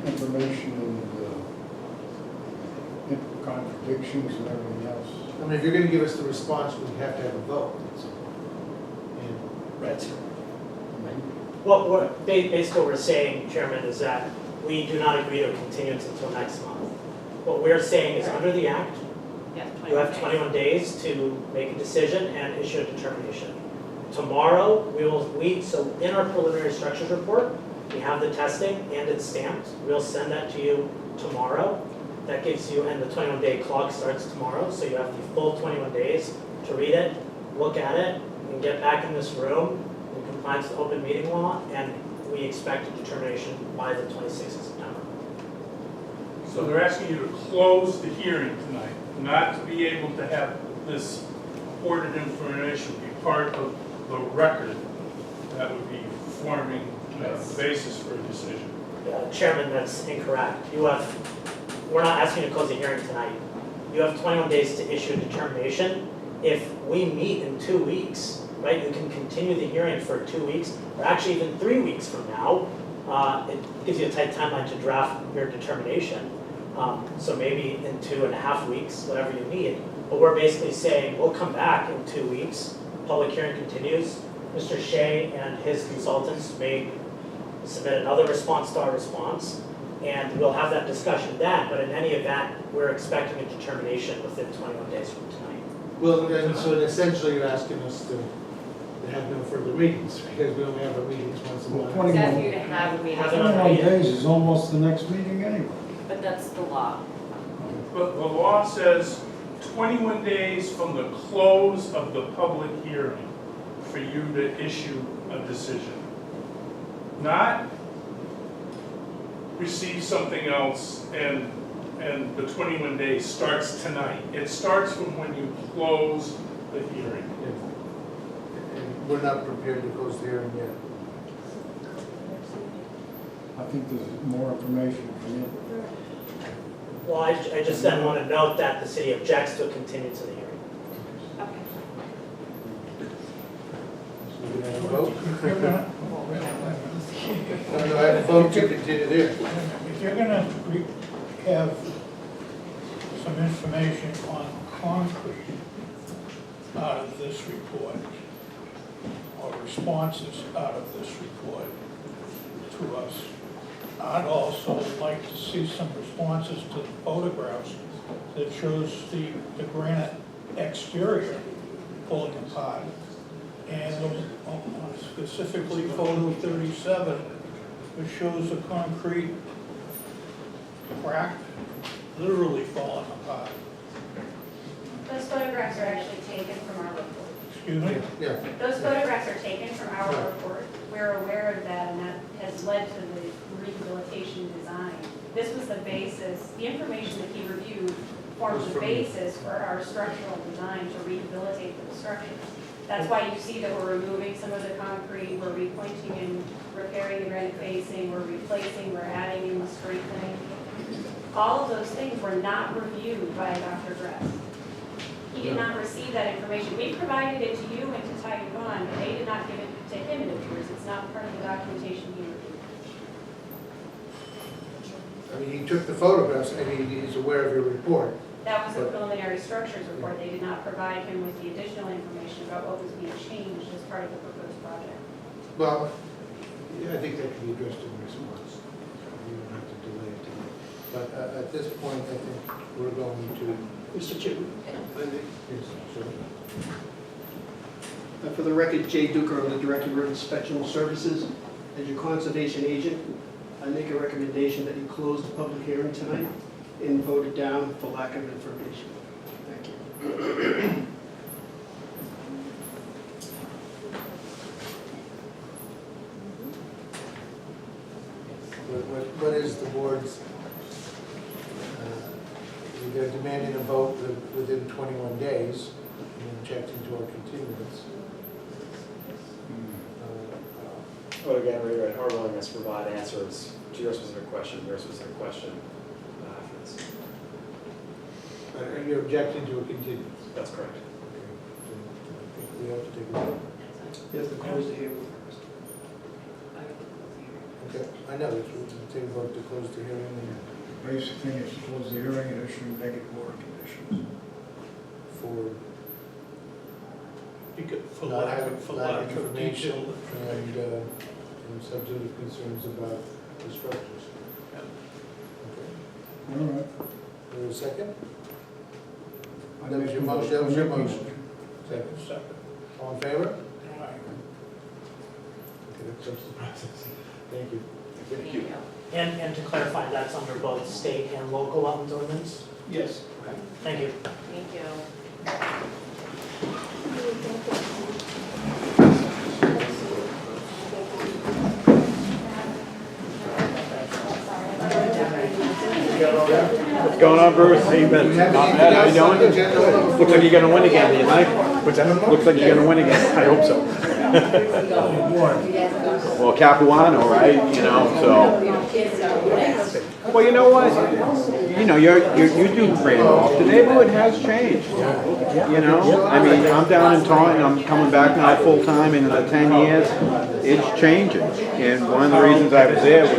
information and contradictions and everything else. I mean, if you're going to give us the response, we have to have a vote. Right. Well, what basically what we're saying, Chairman, is that we do not agree to a continuance until next month. What we're saying is under the Act, you have 21 days to make a decision and issue a determination. Tomorrow, so in our preliminary structures report, we have the testing and it's stamped. We'll send that to you tomorrow. That gives you, and the 21-day clock starts tomorrow, so you have the full 21 days to read it, look at it, and get back in this room in compliance with open meeting law, and we expect a determination by the 26th of September. So they're asking you to close the hearing tonight, not to be able to have this reported information be part of the record that would be forming the basis for a decision. Chairman, that's incorrect. We're not asking you to close the hearing tonight. You have 21 days to issue a determination. If we meet in 2 weeks, right, you can continue the hearing for 2 weeks, or actually even 3 weeks from now. It gives you a tight timeline to draft your determination. So maybe in 2.5 weeks, whatever you need. But we're basically saying, we'll come back in 2 weeks, public hearing continues. Mr. Shea and his consultants may submit another response to our response, and we'll have that discussion then, but in any event, we're expecting a determination within 21 days from tonight. Well, then, so essentially you're asking us to have no further meetings, because we only have our meetings once a month. It's asking you to have a meeting, Have it on 21 Friday. days is almost the next meeting anyway. but that's the law. But the law says 21 days from the close of the public hearing for you to issue a decision. Not receive something else and the 21 days starts tonight. It starts from when you close the hearing. And we're not prepared to close the hearing yet. I think there's more information from you. Well, I just then want to note that the city objects to a continuance of the hearing. Okay. So we have a vote? If you're gonna- No, I have a vote to continue there. If you're gonna have some information on concrete out of this report, or responses out of this report to us, I'd also like to see some responses to the photographs that shows the granite exterior pulling apart. And specifically photo 37, which shows the concrete cracked, literally falling apart. Those photographs are actually taken from our report. Excuse me? Yeah. Those photographs are taken from our report. We're aware of that, and that has led to the rehabilitation design. This was the basis, the information that he reviewed forms the basis for our structural design to rehabilitate the structures. That's why you see that we're removing some of the concrete, we're repointing and repairing the granite facing, we're replacing, we're adding in the strengthening. All of those things were not reviewed by Dr. Gress. He did not receive that information. We provided it to you and to Taiwan, but they did not give it to him in yours. It's not part of the documentation he reviewed. I mean, he took the photographs, I mean, he's aware of your report. That was the preliminary structures report. They did not provide him with the additional information about what was being changed as part of the proposed project. Well, yeah, I think that can be addressed in response. We don't have to delay it tonight. But at this point, I think we're going to. Mr. Chairman, Yes, sure. for the record, Jay Duker, I'm the Director of Inspectional Services. As your conservation agent, I make a recommendation that you close the public hearing tonight and vote it down for lack of information. Thank you. What is the board's, they're demanding a vote within 21 days, and objecting to our continuance. But again, reiterate our willingness to provide answers to your specific question after this. And you're objecting to a continuance? That's correct. Okay. So I think we have to take a vote. You have to close the hearing first. Okay, I know, we'll take a vote to close the hearing. The basic thing is to close the hearing and issue negative order conditions. For For not lack having, of, for lack lack of of information detail. and substantive concerns about the structures. Okay. All right. There a second? I That was make your a motion, that was your I make a motion. Second. Second. All in favor? Aye. Okay, that covers the process. Thank you. Thank you. And to clarify, that's under both state and local wetlands ordinance? Yes. Thank you. Thank you. What's going on, Bruce? How you been? Not bad. How you doing? Looks like you're gonna win again, tonight. What's that? Looks like you're gonna win again. I hope so. Well, Capuano, right? You know, so. Well, you know what? You know, you do Randolph. The neighborhood has changed. You know, I mean, I'm down in Taunton. I'm coming back now full time in the 10 years. It's changing, and one of the reasons I was there was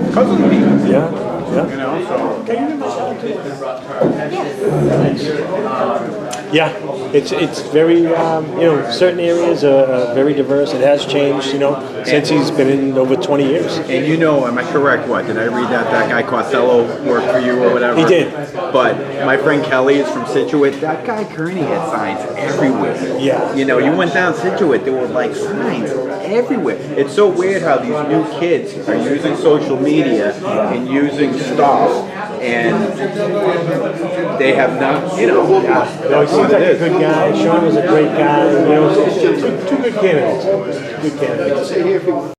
because of the people. Yeah. You know, so. Yeah, it's very, certain areas are very diverse. It has changed, since he's been in over 20 years. And am I correct, what, did I read that guy Costello worked for you or whatever? He did. But my friend Kelly is from Situate, that guy Kearney had signs everywhere. Yeah. You went down Situate, there were like signs everywhere. It's so weird how these new kids are using social media and using stuff, and they have not, No, he seems like a good guy. Sean was a great guy. Two good candidates. Good candidates.